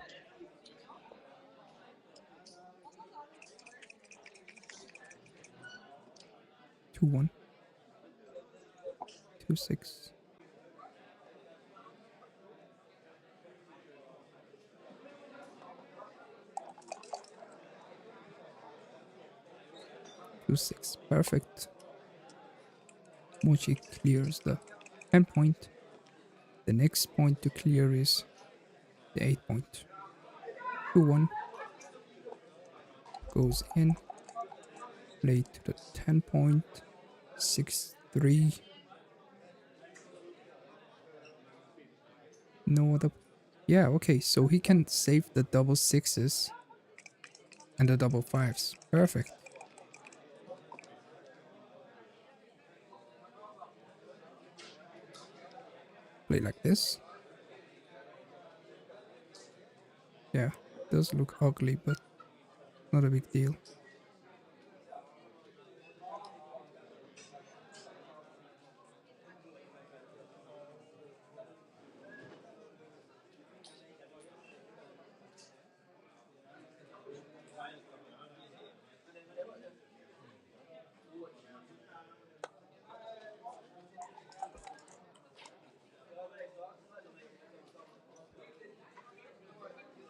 2-1. 2-6. Two six, perfect. Mochy clears the 10-point. The next point to clear is the 8-point. 2-1 goes in. Play to the 10-point. 6-3. No other. Yeah, okay, so he can save the double sixes and the double fives. Perfect. Play like this. Yeah, does look ugly, but not a big deal.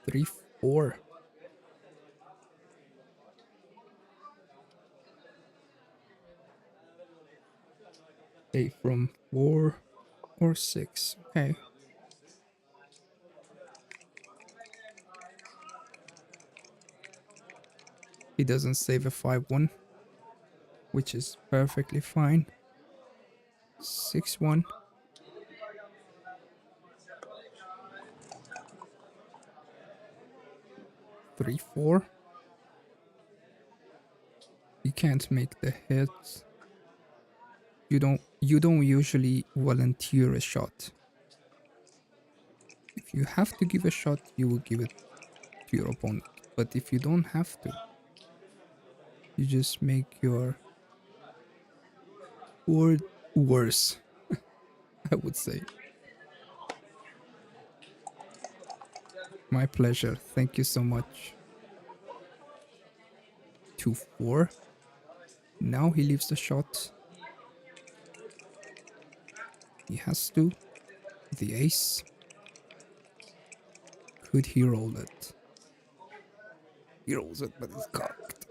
Three, 4. Okay, from 4 or 6. Okay. He doesn't save a 5-1, which is perfectly fine. 6-1. 3-4. You can't make the hits. You don't usually volunteer a shot. If you have to give a shot, you will give it to your opponent. But if you don't have to, you just make your board worse, I would say. My pleasure. Thank you so much. 2-4. Now he leaves the shot. He has to. The ace. Could he roll it? He rolls it, but it's cocked.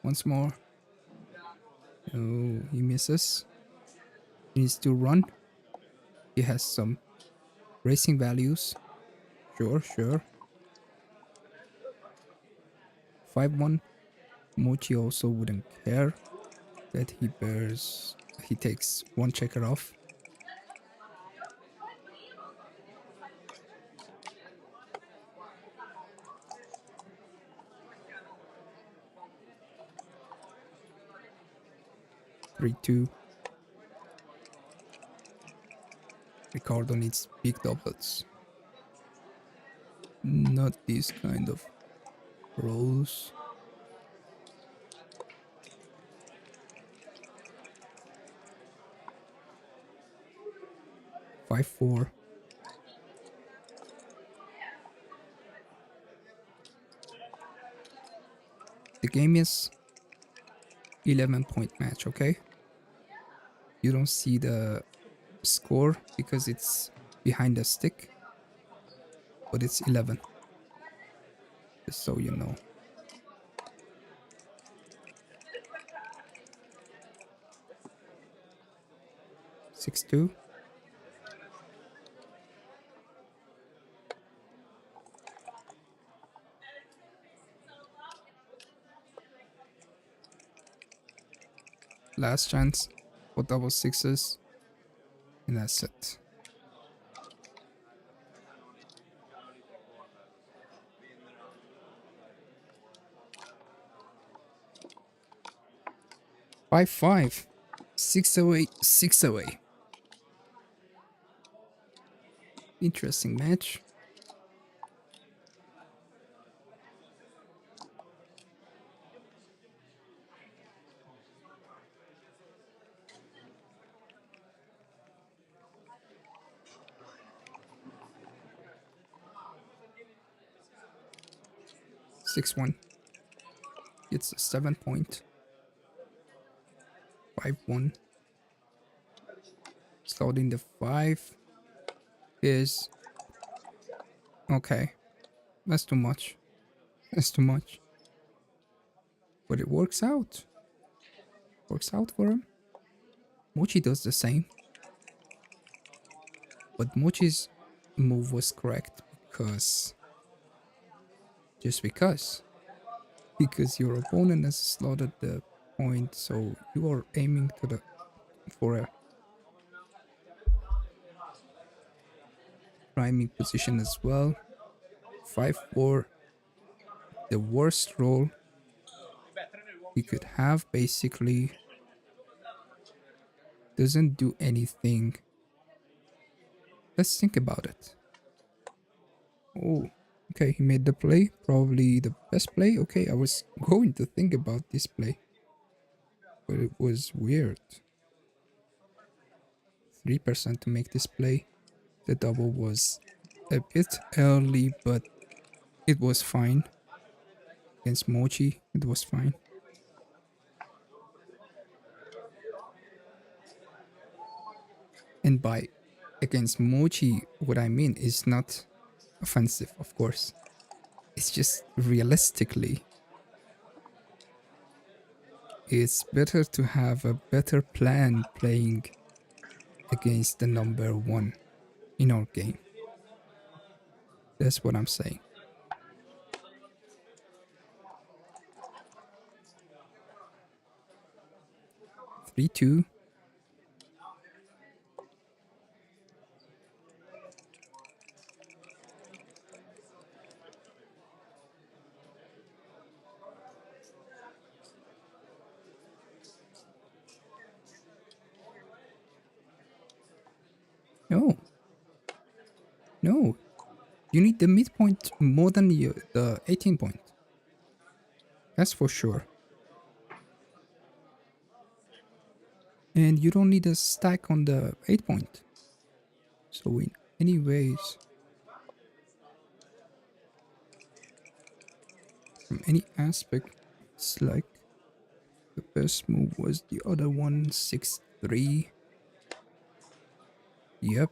Once more. Oh, he misses. He needs to run. He has some racing values. Sure, sure. 5-1. Mochy also wouldn't care that he takes one checker off. Three, two. Ricardo needs big doubles. Not these kind of rolls. Five, four. The game is 11-point match, okay? You don't see the score because it's behind the stick, but it's 11. Just so you know. Six, two. Last chance for double sixes, and that's it. Five, five. 6 away, 6 away. Interesting match. Six, one. It's a 7-point. 5-1. Starting the 5 is okay. That's too much. That's too much. But it works out. Works out for him. Mochy does the same. But Mochy's move was correct because... Just because. Because your opponent has slotted the point, so you are aiming for a priming position as well. 5-4. The worst roll he could have, basically. Doesn't do anything. Let's think about it. Oh, okay, he made the play. Probably the best play. Okay, I was going to think about this play, but it was weird. 3% to make this play. The double was a bit early, but it was fine. Against Mochy, it was fine. And by against Mochy, what I mean is not offensive, of course. It's just realistically, it's better to have a better plan playing against the number 1 in our game. That's what I'm saying. Three, two. No. No. You need the midpoint more than the 18 point. That's for sure. And you don't need a stack on the 8 point. So in any ways, from any aspect, it's like the best move was the other one, 6-3. Yep.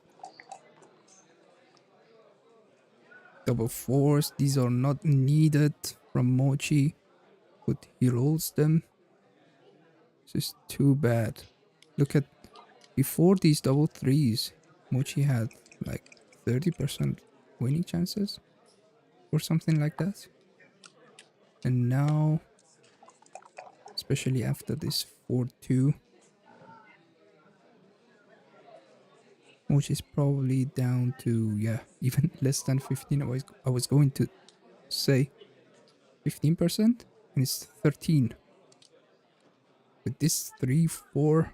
Double fours, these are not needed from Mochy, but he rolls them. This is too bad. Look at, before these double threes, Mochy had like 30% winning chances or something like that. And now, especially after this 4-2, Mochy is probably down to, yeah, even less than 15. I was going to say 15%, and it's 13. With this 3-4,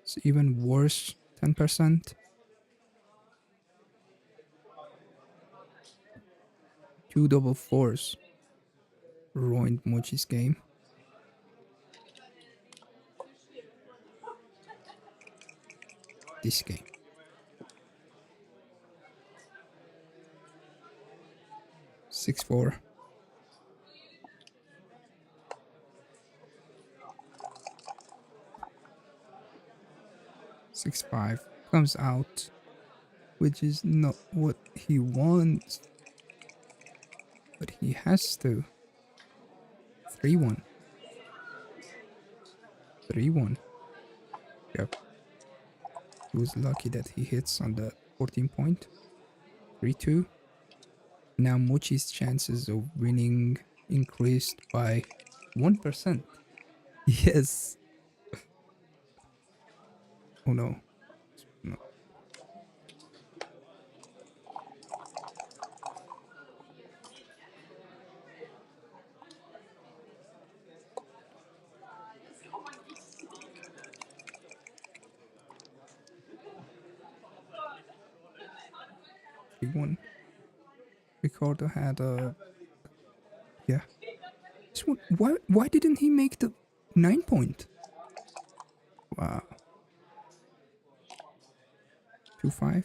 it's even worse, 10%. Two double fours ruined Mochy's game. This game. Six four. 6-5 comes out, which is not what he wants, but he has to. 3-1. 3-1. Yep. He was lucky that he hits on the 14 point. 3-2. Now Mochy's chances of winning increased by 1%. Yes. Oh no. No. One. Ricardo had a, yeah. This one, why didn't he make the 9 point? Wow. 2-5.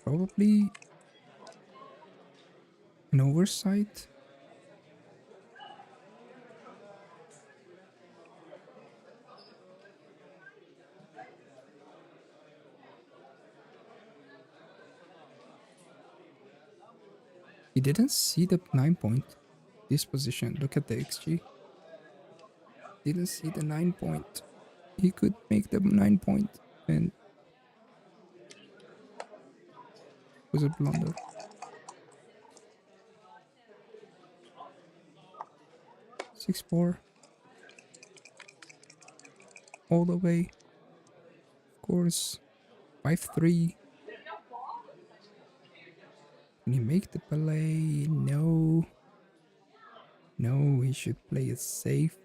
Probably an oversight. He didn't see the 9 point. This position, look at the XG. Didn't see the 9 point. He could make the 9 point, and it was a blunder. 6-4. All the way. Of course. 5-3. Can he make the play? No. No, he should play it safe.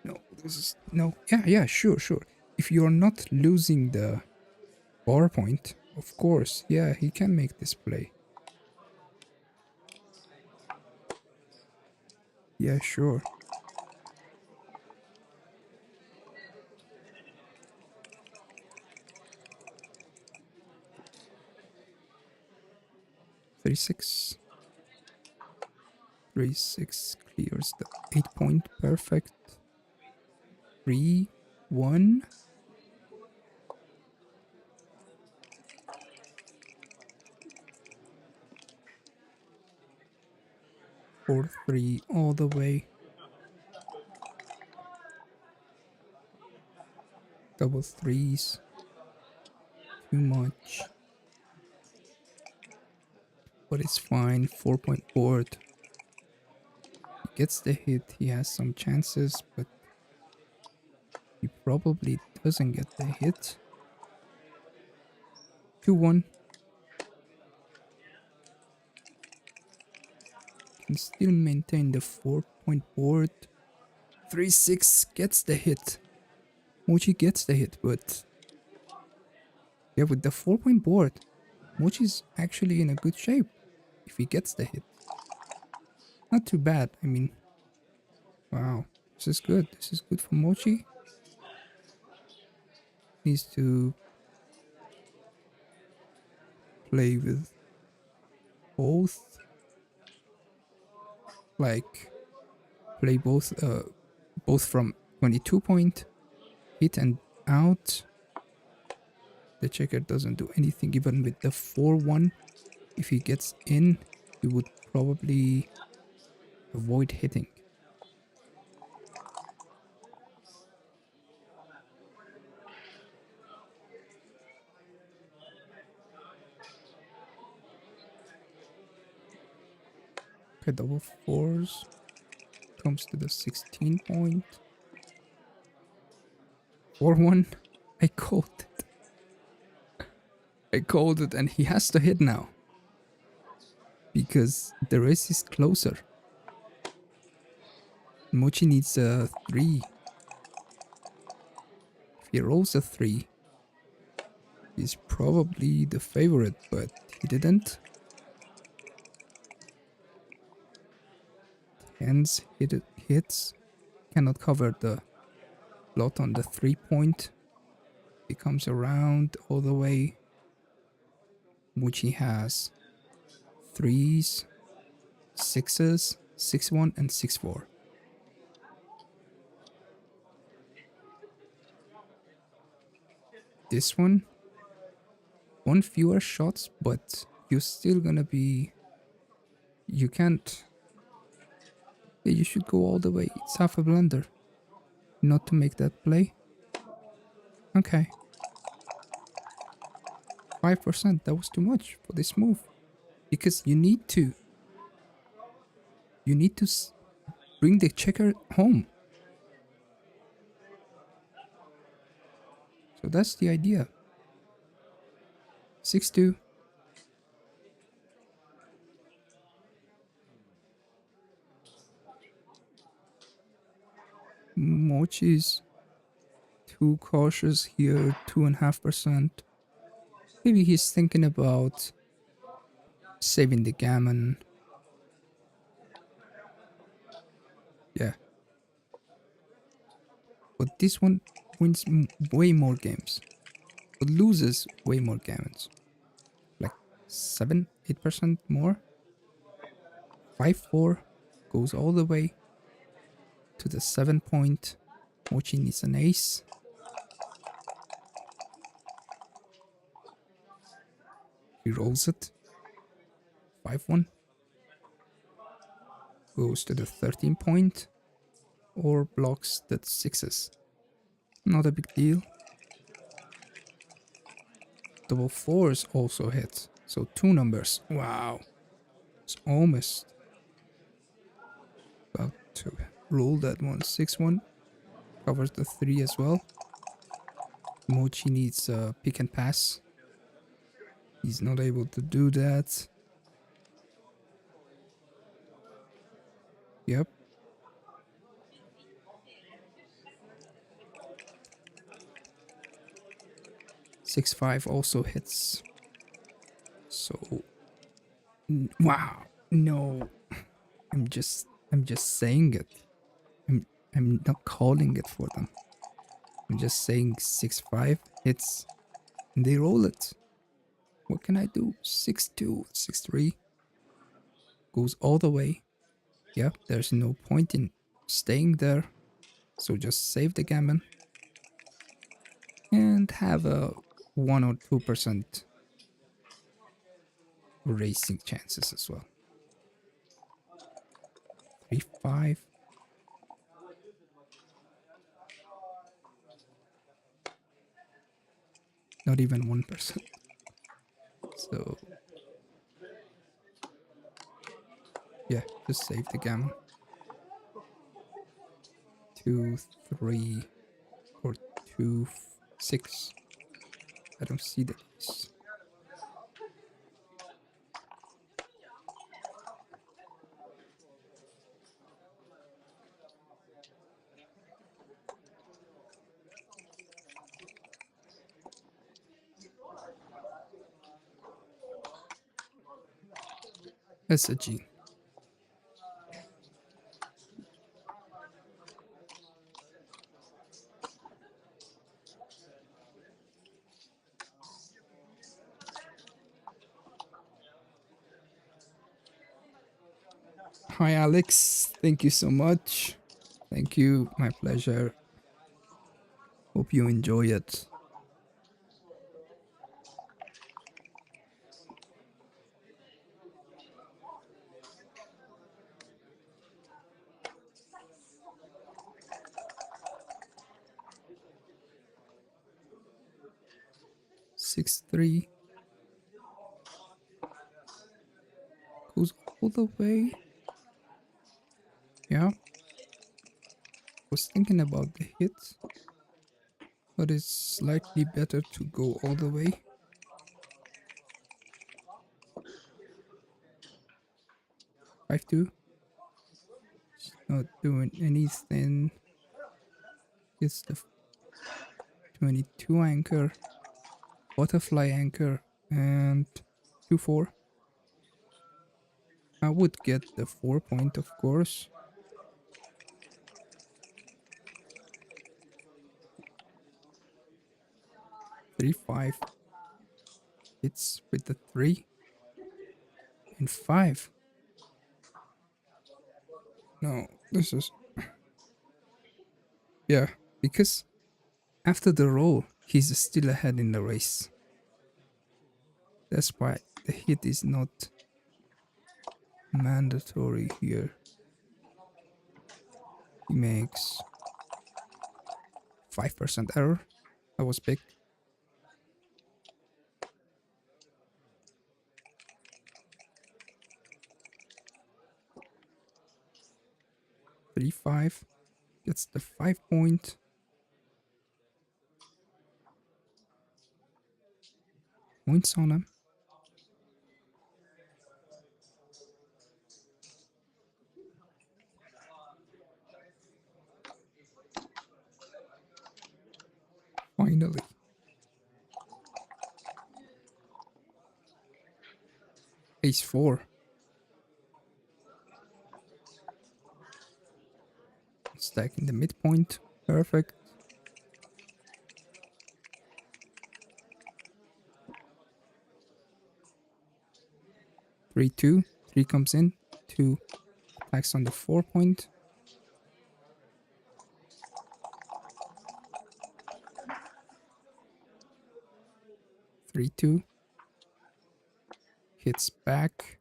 No, this is no. Yeah, sure. If you're not losing the bar point, of course, yeah, he can make this play. Yeah, sure. Three-six. 3-6 clears the 8 point. Perfect. 3-1. 4-3 all the way. Double threes. Too much. But it's fine. 4 point board. He gets the hit. He has some chances, but he probably doesn't get the hit. 2-1. Can still maintain the 4 point board. 3-6 gets the hit. Mochy gets the hit, but yeah, with the 4 point board, Mochy's actually in a good shape if he gets the hit. Not too bad, I mean, wow, this is good. This is good for Mochy. Needs to play with both, like play both from 22 point, hit and out. The checker doesn't do anything even with the 4-1. If he gets in, he would probably avoid hitting. Okay, double fours. Comes to the 16 point. 4-1. I called it. I called it, and he has to hit now. Because the race is closer. Mochy needs a 3. If he rolls a 3, he's probably the favorite, but he didn't. Hence, hits cannot cover the lot on the 3 point. He comes around all the way, which he has 3s, 6s, 6-1, and 6-4. This one fewer shots, but you're still gonna be. You can't. Yeah, you should go all the way. It's half a blunder not to make that play. Okay. 5%, that was too much for this move. Because you need to bring the checker home. So that's the idea. 6-2. Mochy's too cautious here, 2.5%. Maybe he's thinking about saving the gammon. Yeah. But this one wins way more games. But loses way more gammons. Like 7-8% more. 5-4 goes all the way to the 7 point. Mochy needs an ace. He rolls it. 5-1. Goes to the 13 point. Or blocks the 6s. Not a big deal. Double fours also hit. So 2 numbers. Wow. It's almost about to roll that one. 6-1. Covers the 3 as well. Mochy needs a pick and pass. He's not able to do that. Yep. Six five also hits. So wow. No. I'm just saying it. I'm not calling it for them. I'm just saying 6-5 hits and they roll it. What can I do? 6-2, 6-3 goes all the way. Yeah, there's no point in staying there. So just save the gammon and have a 1 or 2% racing chances as well. 3-5. Not even 1%. So yeah, just save the gammon. 2, 3, or 2, 6. I don't see the ace. That's a G. Hi Alex, thank you so much. Thank you, my pleasure. Hope you enjoy it. Six three goes all the way. thinking about the hit, but it's slightly better to go all the way. Five two. Not doing anything. It's the 22 anchor, butterfly anchor, and 2-4. I would get the 4-point, of course. Three five. It's with the 3 and 5. No, this is yeah, because after the roll, he's still ahead in the race. That's why the hit is not mandatory here. He makes 5% error. That was big. Three five gets the 5-point. Points on him. Finally. Ace 4. Stacking the midpoint. Perfect. Three 2. 3 comes in. 2 attacks on the 4-point. Three 2. Hits back.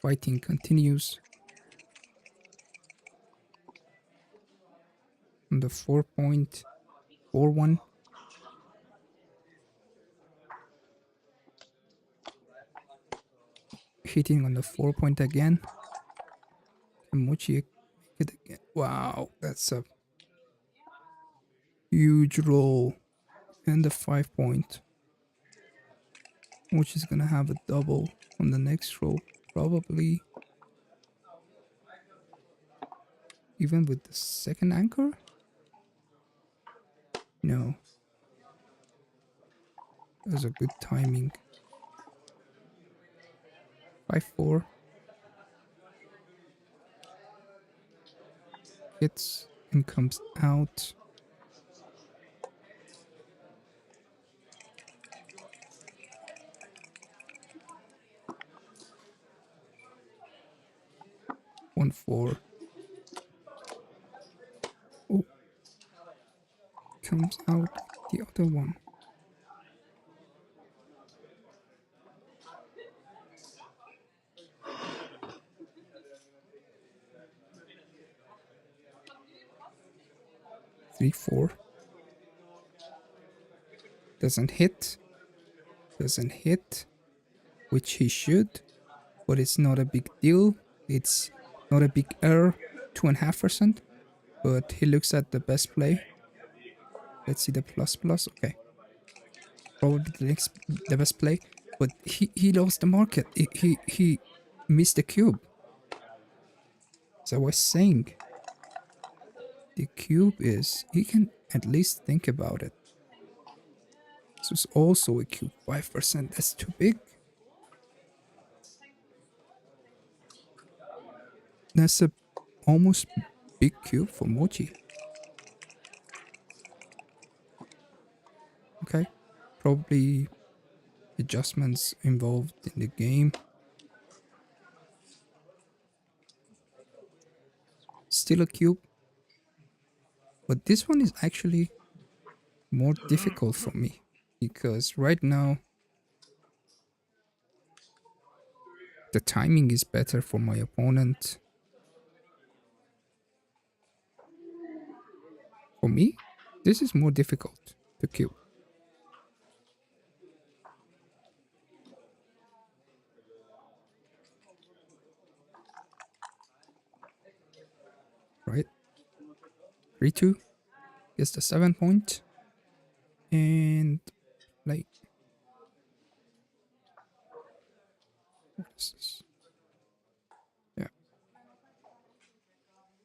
Fighting continues. On the 4-point. 4-1. Hitting on the 4-point again. Mochy hit again. Wow, that's a huge roll. And the 5-point. Which is gonna have a double on the next roll. Probably. Even with the second anchor? No. That was a good timing. 5-4. Hits and comes out. One 4. Oh. Comes out the other one. Three 4. Doesn't hit. Doesn't hit. Which he should. But it's not a big deal. It's not a big error. 2.5%. But he looks at the best play. Let's see the plus. Okay. Probably the best play. But he lost the market. He missed the cube. As I was saying, the cube is, he can at least think about it. This is also a cube. 5%. That's too big. That's a almost big cube for Mochy. Okay. Probably adjustments involved in the game. Still a cube. But this one is actually more difficult for me. Because right now, the timing is better for my opponent. For me, this is more difficult to cube. Right? 3-2 gets the 7 point. And like, what is this? Yeah.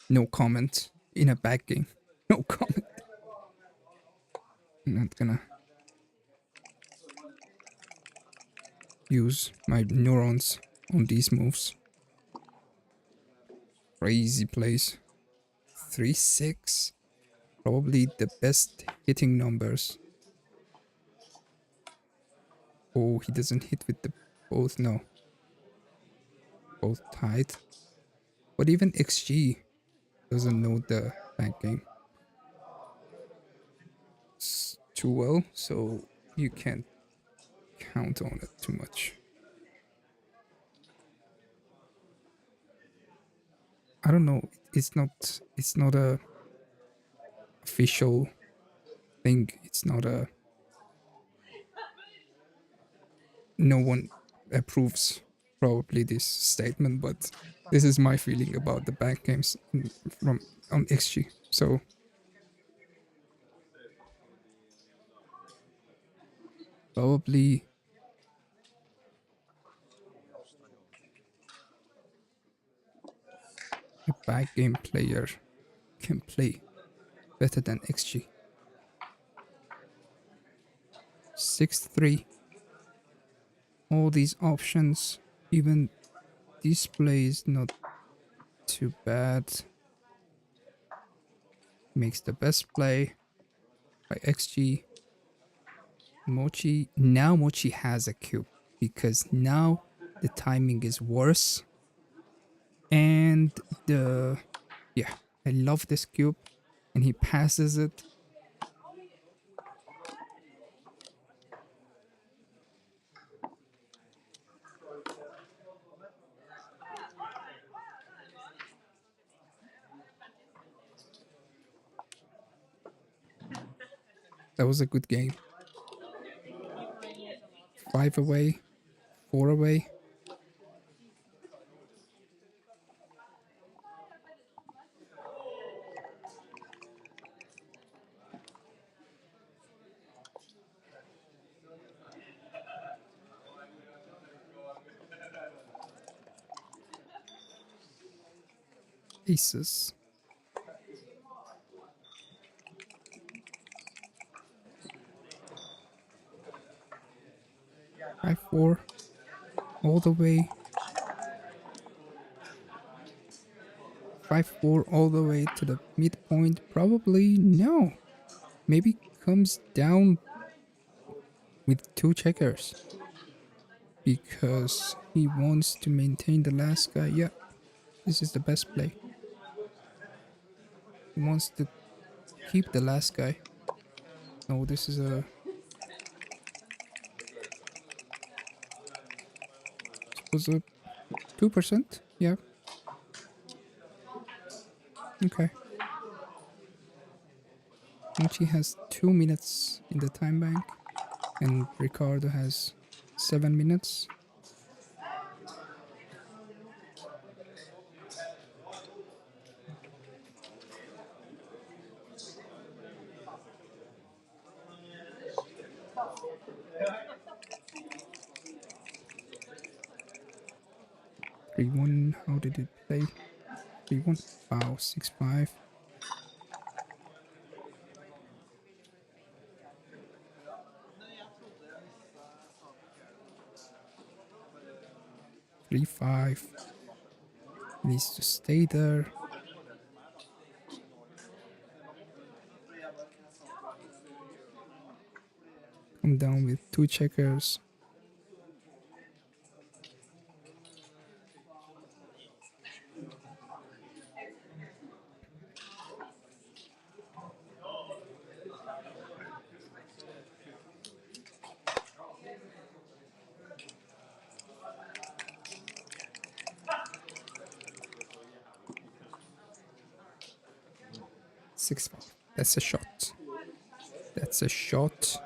No comment in a back game. No comment. I'm not gonna use my neurons on these moves. Crazy plays. 3-6. Probably the best hitting numbers. Oh, he doesn't hit with the both. No. Both tied. But even XG doesn't know the back game too well, so you can't count on it too much. I don't know. It's not a official thing. It's not a, no one approves probably this statement, but this is my feeling about the back games from on XG. So probably a back game player can play better than XG. 6-3. All these options, even display is not too bad. Makes the best play by XG. Mochy. Now Mochy has a cube because now the timing is worse. And yeah, I love this cube. And he passes it. That was a good game. 5 away, 4 away. Aces. Five, 4, all the way. 5-4 all the way to the midpoint. Probably no. Maybe comes down with 2 checkers because he wants to maintain the last guy. Yeah, this is the best play. He wants to keep the last guy. No, this is a... was a 2%? Yeah. Okay. Mochy has 2 minutes in the time bank, and Ricardo has 7 minutes. Three one. How did it play? 3-1. Wow, 6-5. Three 5. Needs to stay there. Come down with 2 checkers. Six 5. That's a shot. That's a shot.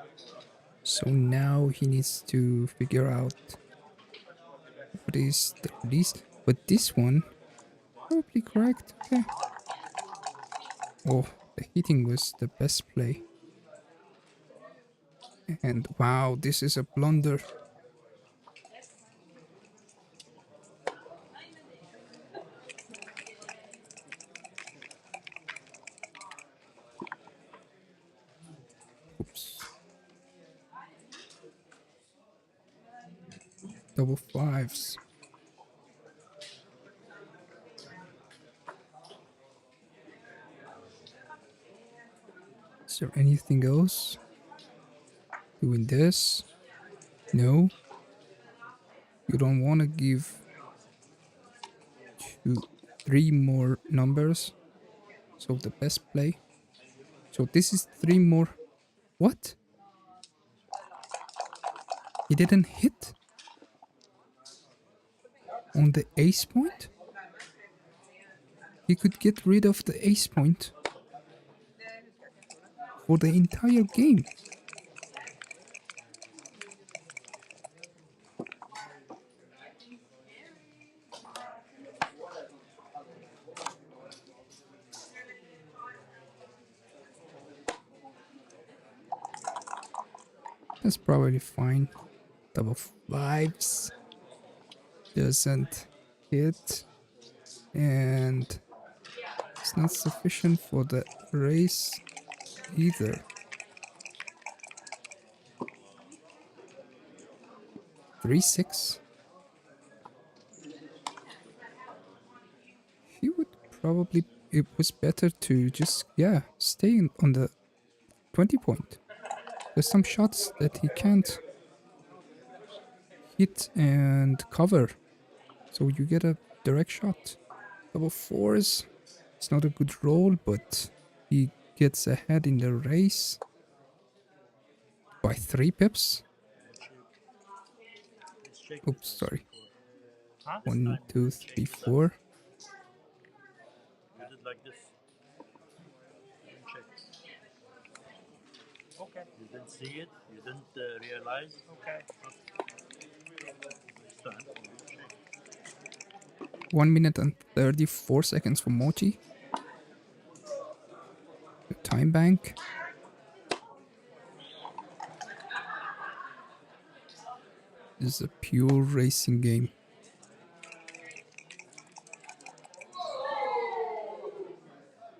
So now he needs to figure out what is the release. But this one, probably correct. Okay. Oh, the hitting was the best play. And wow, this is a blunder. Oops. Double fives. Is there anything else? Doing this? No. You don't want to give 3 more numbers. So the best play. So this is 3 more. What? He didn't hit on the ace point? He could get rid of the ace point for the entire game. That's probably fine. Double fives doesn't hit, and it's not sufficient for the race either. 3-6. He would probably. It was better to just stay on the 20 point. There's some shots that he can't hit and cover, so you get a direct shot. Double fours. It's not a good roll, but he gets ahead in the race by 3 pips. Oops, sorry. Huh? 1, 2, 3, 4. You did like this. Check. Okay. You didn't see it. You didn't realize. Okay. It's time. 1 minute and 34 seconds for Mochy. The time bank. This is a pure racing game.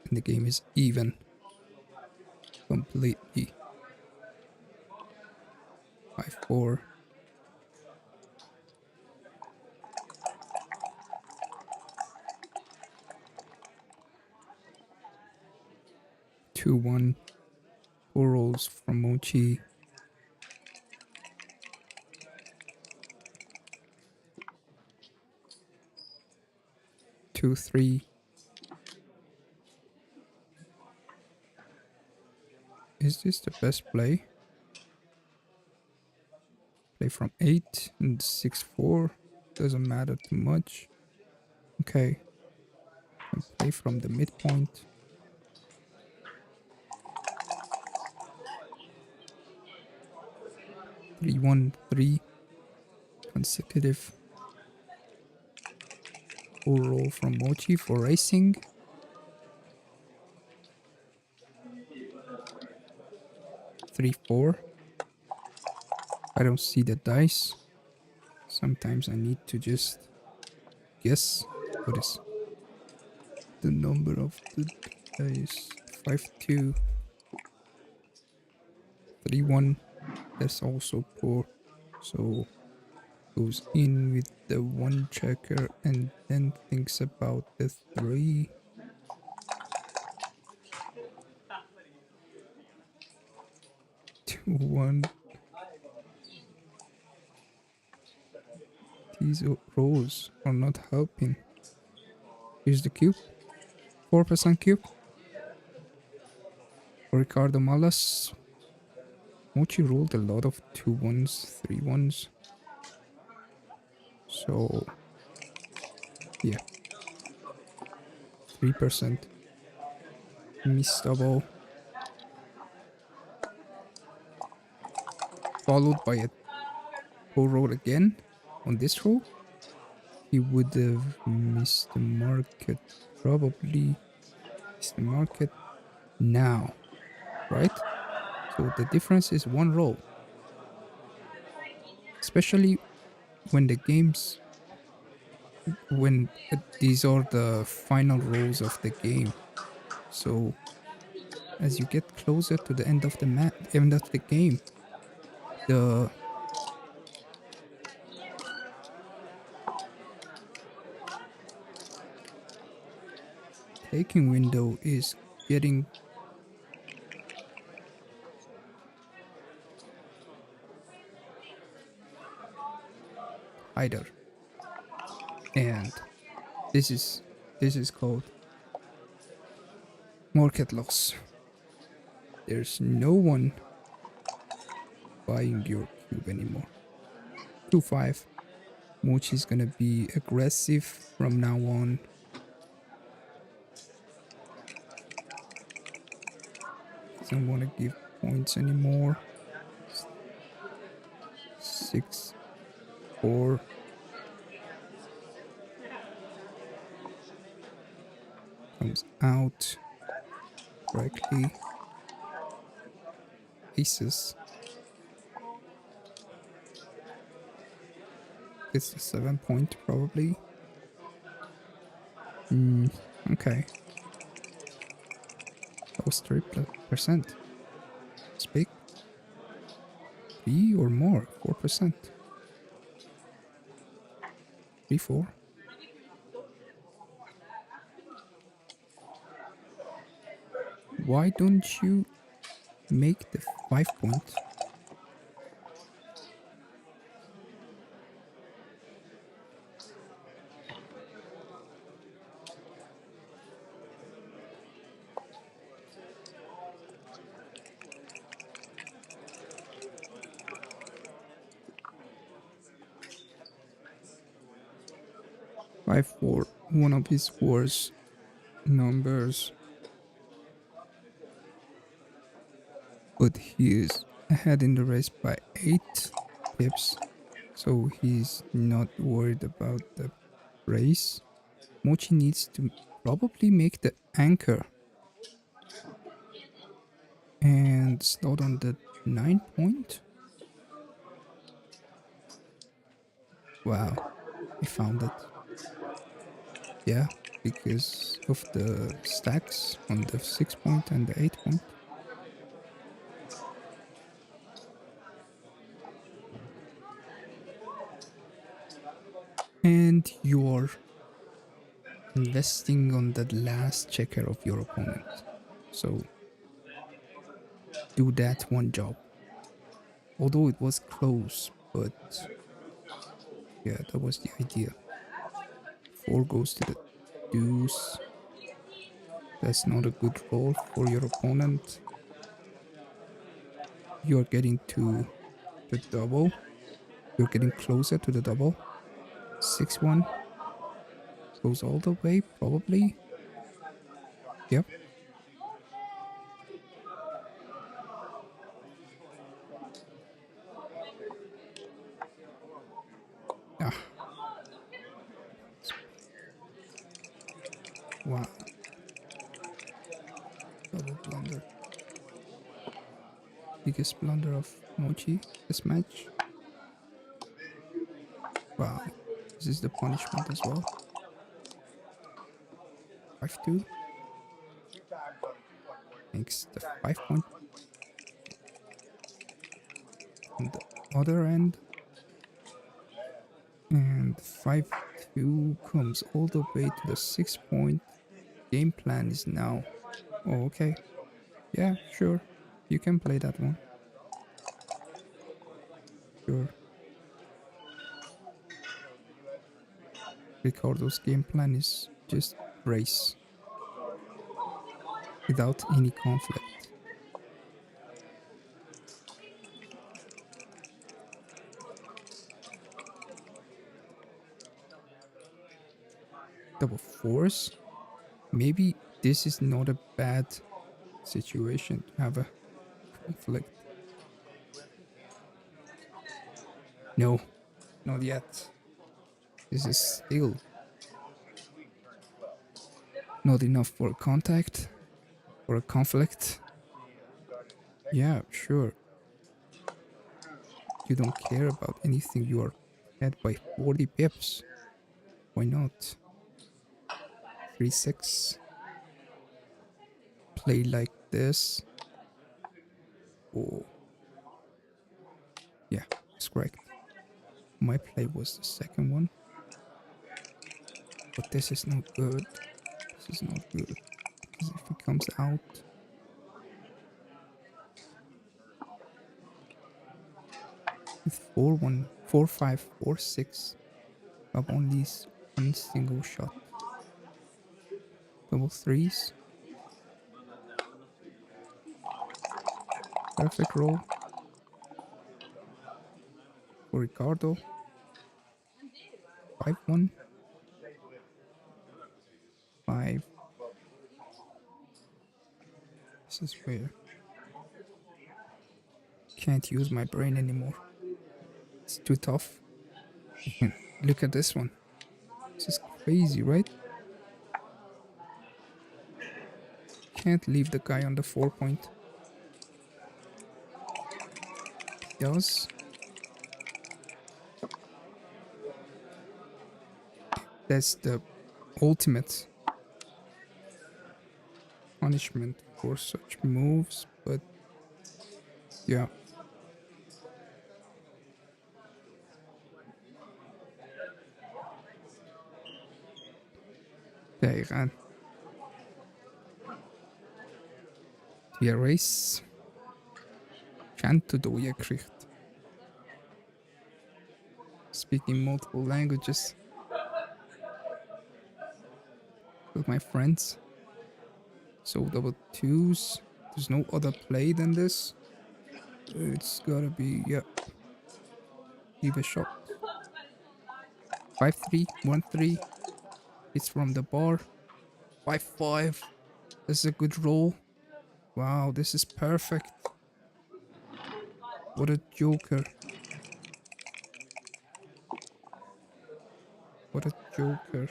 And the game is even. Completely. 5-4. Two, 1. 4 rolls from Mochy. 2, 3. Is this the best play? Play from 8 and 6-4. Doesn't matter too much. Okay. And play from the midpoint. Three, 1, 3. Consecutive. 4 roll from Mochy for racing. 3, 4. I don't see the dice. Sometimes I need to just guess what is the number of the dice. 5, 2. 3, 1. That's also poor. So goes in with the 1 checker and then thinks about the 3. 2, 1. These rolls are not helping. Here's the cube. 4% cube. For Ricardo Malas. Mochy rolled a lot of 2 1s, 3 1s. So, yeah. 3%. Missed double. Followed by a poor roll again. On this roll, he would have missed the market. Probably missed the market. now, right? So the difference is one roll. Especially when the games, when these are the final rolls of the game. So as you get closer to the end of the end of the game, the taking window is getting tighter, and this is called market loss. There's no one buying your cube anymore. 2-5. Mochy is gonna be aggressive from now on. Doesn't want to give points anymore. 6-4. Comes out correctly. Aces. It's a 7-point probably. Okay. That was 3%. It's big. 3 or more, 4%. 3-4. Why don't you make the 5-point? 5-4, one of his worst numbers. But he is ahead in the race by 8 pips, so he's not worried about the race. Mochy needs to probably make the anchor and start on the 9-point. Wow, he found it. Yeah, because of the stacks on the 6-point and the 8-point. And you're investing on the last checker of your opponent. So do that one job. Although it was close, but yeah, that was the idea. 4 goes to the deuce. That's not a good roll for your opponent. You're getting to the double. You're getting closer to the double. 6-1 goes all the way, probably. Yep. Ah. Wow. Double blunder. Biggest blunder of Mochy this match. Wow. This is the punishment as well. 5-2. Makes the 5-point. On the other end. And 5-2 comes all the way to the 6-point. Game plan is now. Oh, okay. Yeah, sure. You can play that one. Sure. Ricardo's game plan is just race. Without any conflict. Double fours? Maybe this is not a bad situation to have a conflict. No, not yet. This is still not enough for contact. or a conflict. Yeah, sure. You don't care about anything. You are ahead by 40 pips. Why not? 3-6. Play like this. Oh. Yeah, that's correct. My play was the second one. But this is not good. This is not good. Because if he comes out... with 4-1, 4-5, 4-6. I have only one single shot. Double threes. Perfect roll. For Ricardo. 5-1. 5. This is where can't use my brain anymore. It's too tough. Look at this one. This is crazy, right? Can't leave the guy on the 4-point. Does. That's the ultimate punishment for such moves, but yeah. There gaan. Die race. Can't do gekriegt. Speaking multiple languages with my friends. So double twos. There's no other play than this. It's gotta be, yeah. Leave a shot. 5-3, 1-3. It's from the bar. 5-5. This is a good roll. Wow, this is perfect. What a joker. What a joker.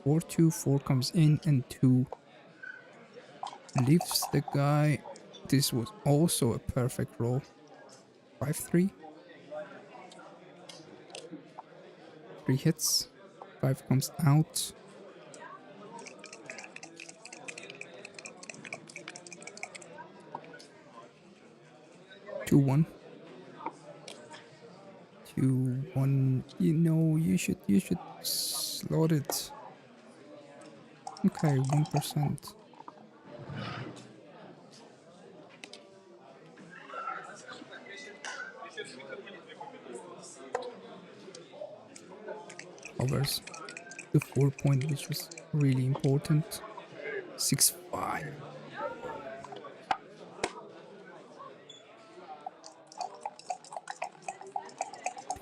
4-2, 4 comes in, and 2 leaves the guy. This was also a perfect roll. 5-3. 3 hits. 5 comes out. 2-1. 2-1. You know, you should slot it. Okay, 1%. Covers the 4-point, which was really important. 6-5.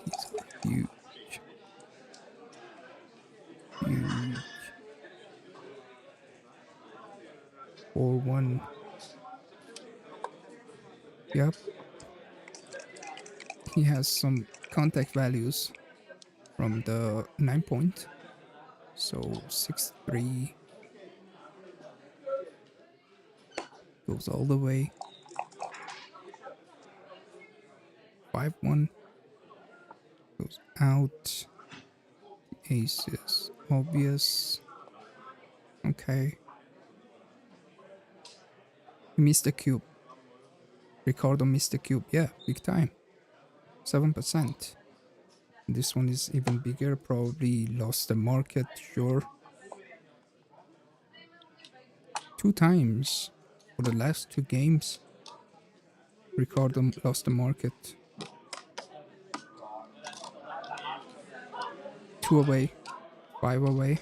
These are huge. Huge. 4-1. Yep. He has some contact values from the 9-point. So 6-3 goes all the way. 5-1 goes out. Ace is obvious. Okay. He missed the cube. Ricardo missed the cube. Yeah, big time. 7%. This one is even bigger. Probably lost the market, sure. 2 times for the last 2 games. Ricardo lost the market. 2 away. 5 away.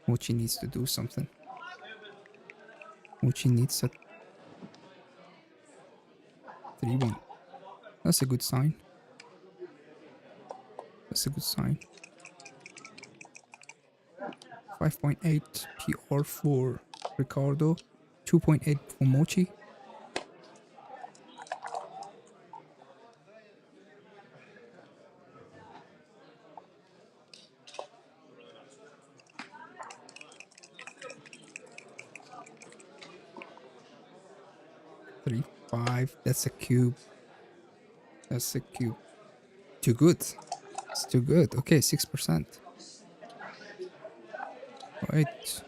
Mochy needs to do something. Mochy needs a 3-1. That's a good sign. That's a good sign. 5.8 PR for Ricardo. 2.8 for Mochy. 5. That's a cube. That's a cube. Too good. It's too good. Okay, 6%. Right.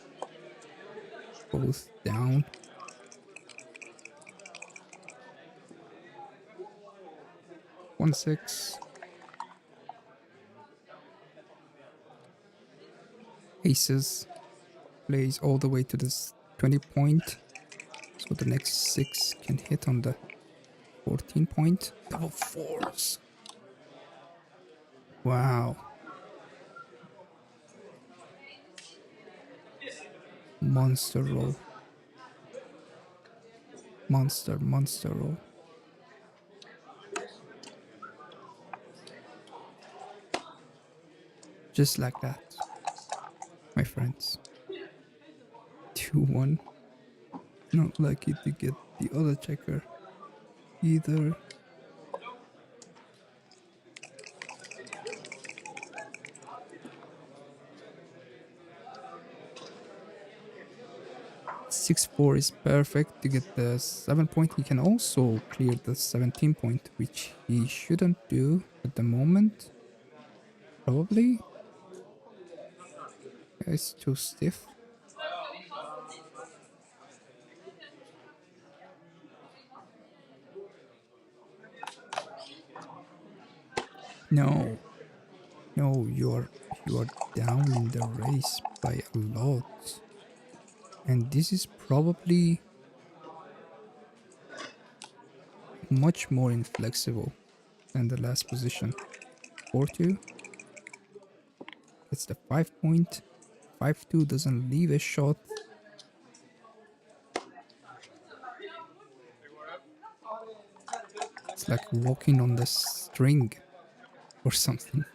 Both down. One six. Aces. Plays all the way to this 20 point. So the next 6 can hit on the 14 point. Double fours. Wow. Monster roll. Monster roll. Just like that, my friends. 2-1. Not lucky to get the other checker either. Six four is perfect to get the 7 point. He can also clear the 17 point, which he shouldn't do at the moment. Probably. It's too stiff. No. No, you're down in the race by a lot. And this is probably much more inflexible than the last position. 4-2. It's the 5 point. 5-2 doesn't leave a shot. It's like walking on the string or something.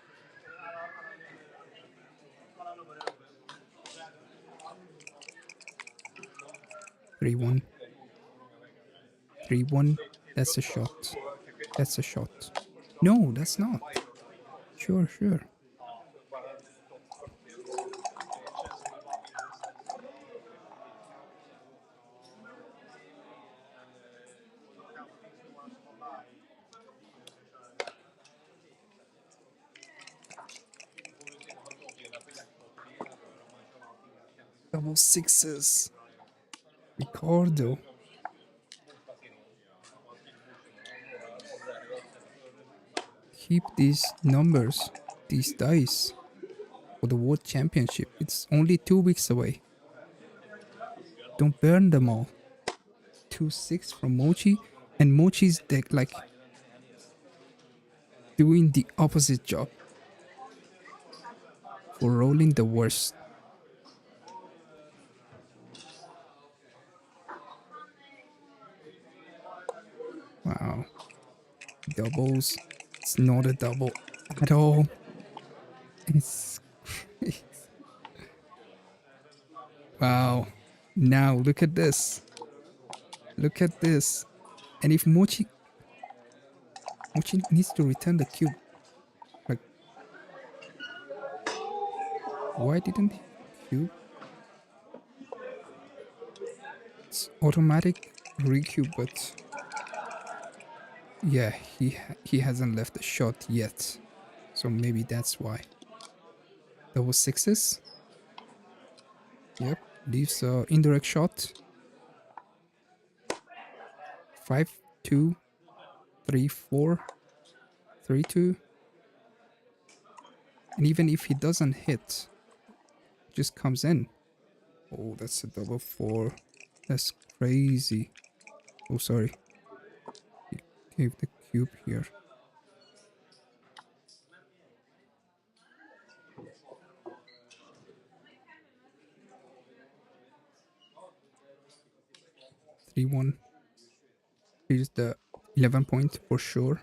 3-1. 3-1. That's a shot. That's a shot. No, that's not. Sure. Double sixes. Ricardo. Keep these numbers, these dice, for the World Championship. It's only 2 weeks away. Don't burn them all. 2-6 from Mochy, and Mochy's deck like doing the opposite job for rolling the worst. Wow. Doubles. It's not a double at all. It's crazy. Wow. Now look at this. Look at this. And if Mochy needs to return the cube. Like, why didn't he cube? It's automatic recube, but yeah, he hasn't left a shot yet. So maybe that's why. Double sixes. Yep, leaves a indirect shot. 5-2, 3-4, 3-2. And even if he doesn't hit, just comes in. Oh, that's a double 4. That's crazy. Oh, sorry. He gave the cube here. Three one. Here's the 11 point for sure.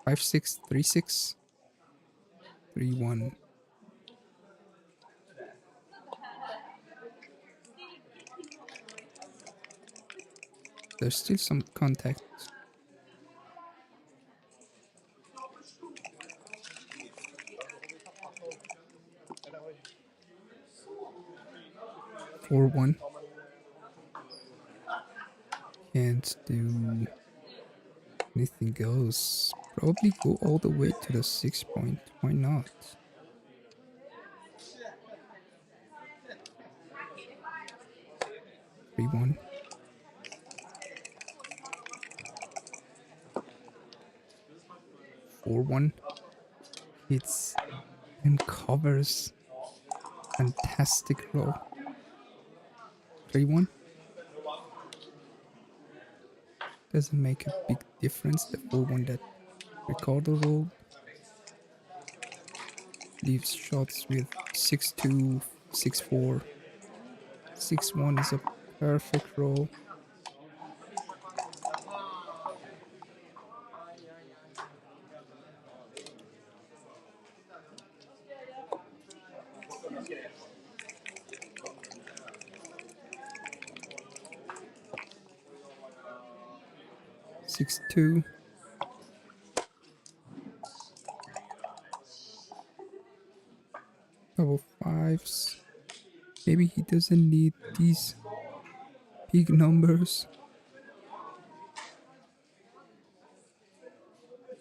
5-6, 3-6, 3-1. There's still some contact. Can't do anything else. Probably go all the way to the 6 point. Why not? Three one. 4-1. Hits and covers. Fantastic roll. 3-1. Doesn't make a big difference. The 4-1 that Ricardo rolled. Leaves shots with 6-2, 6-4. 6-1 is a perfect roll. Six two. Double fives. Maybe he doesn't need these big numbers.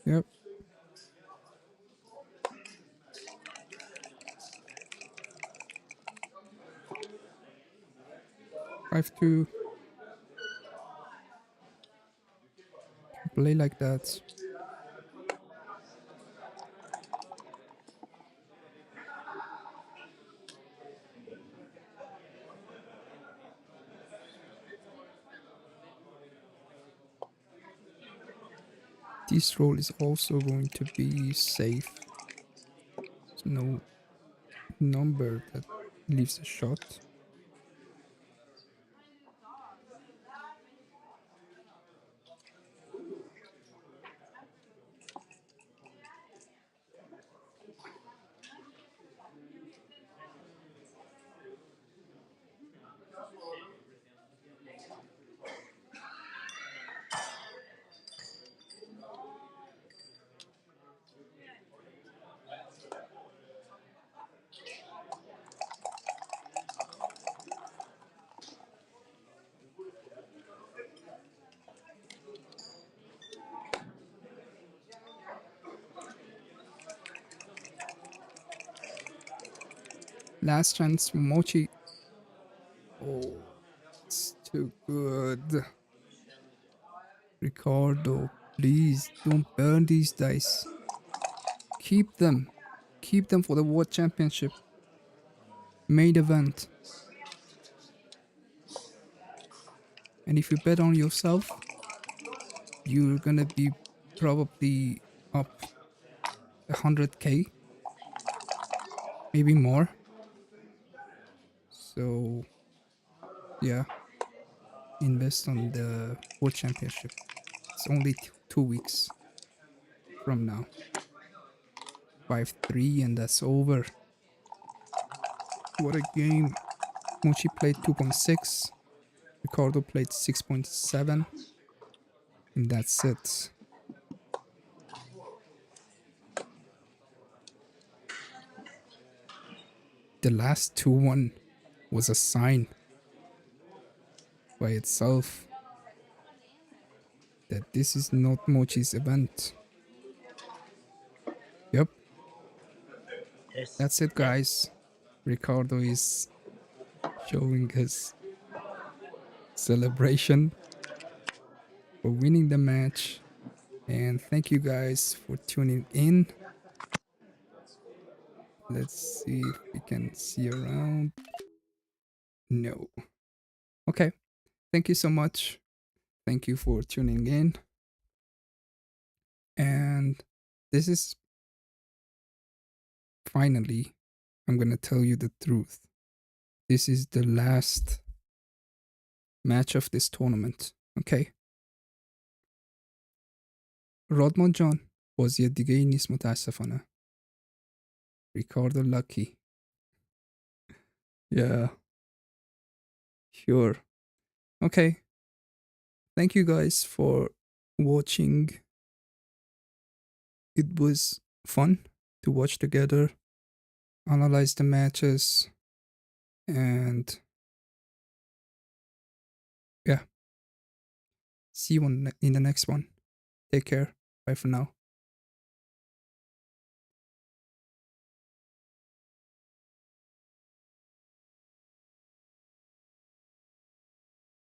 Yep. Five two. Play like that. This roll is also going to be safe. There's no number that leaves a shot. Last chance, Mochy. Oh, it's too good. Ricardo, please don't burn these dice. Keep them. Keep them for the World Championship. Main event. And if you bet on yourself, you're gonna be probably up 100k. Maybe more. So, yeah. Invest on the World Championship. It's only 2 weeks from now. 5-3 and that's over. What a game. Mochy played 2.6. Ricardo played 6.7. And that's it. The last 2-1 was a sign by itself that this is not Mochy's event. Yep. Yes. That's it, guys. Ricardo is showing his celebration for winning the match. And thank you guys for tuning in. Let's see if we can see around. No. Okay. Thank you so much. Thank you for tuning in. And this is finally, I'm going to tell you the truth. This is the last match of this tournament. Okay. رادمان جان بازی دیگه ای نیست متاسفانه. Ricardo lucky. Yeah. Sure. Okay. Thank you guys for watching. It was fun to watch together, analyze the matches, and yeah. See you in the next one. Take care. Bye for now.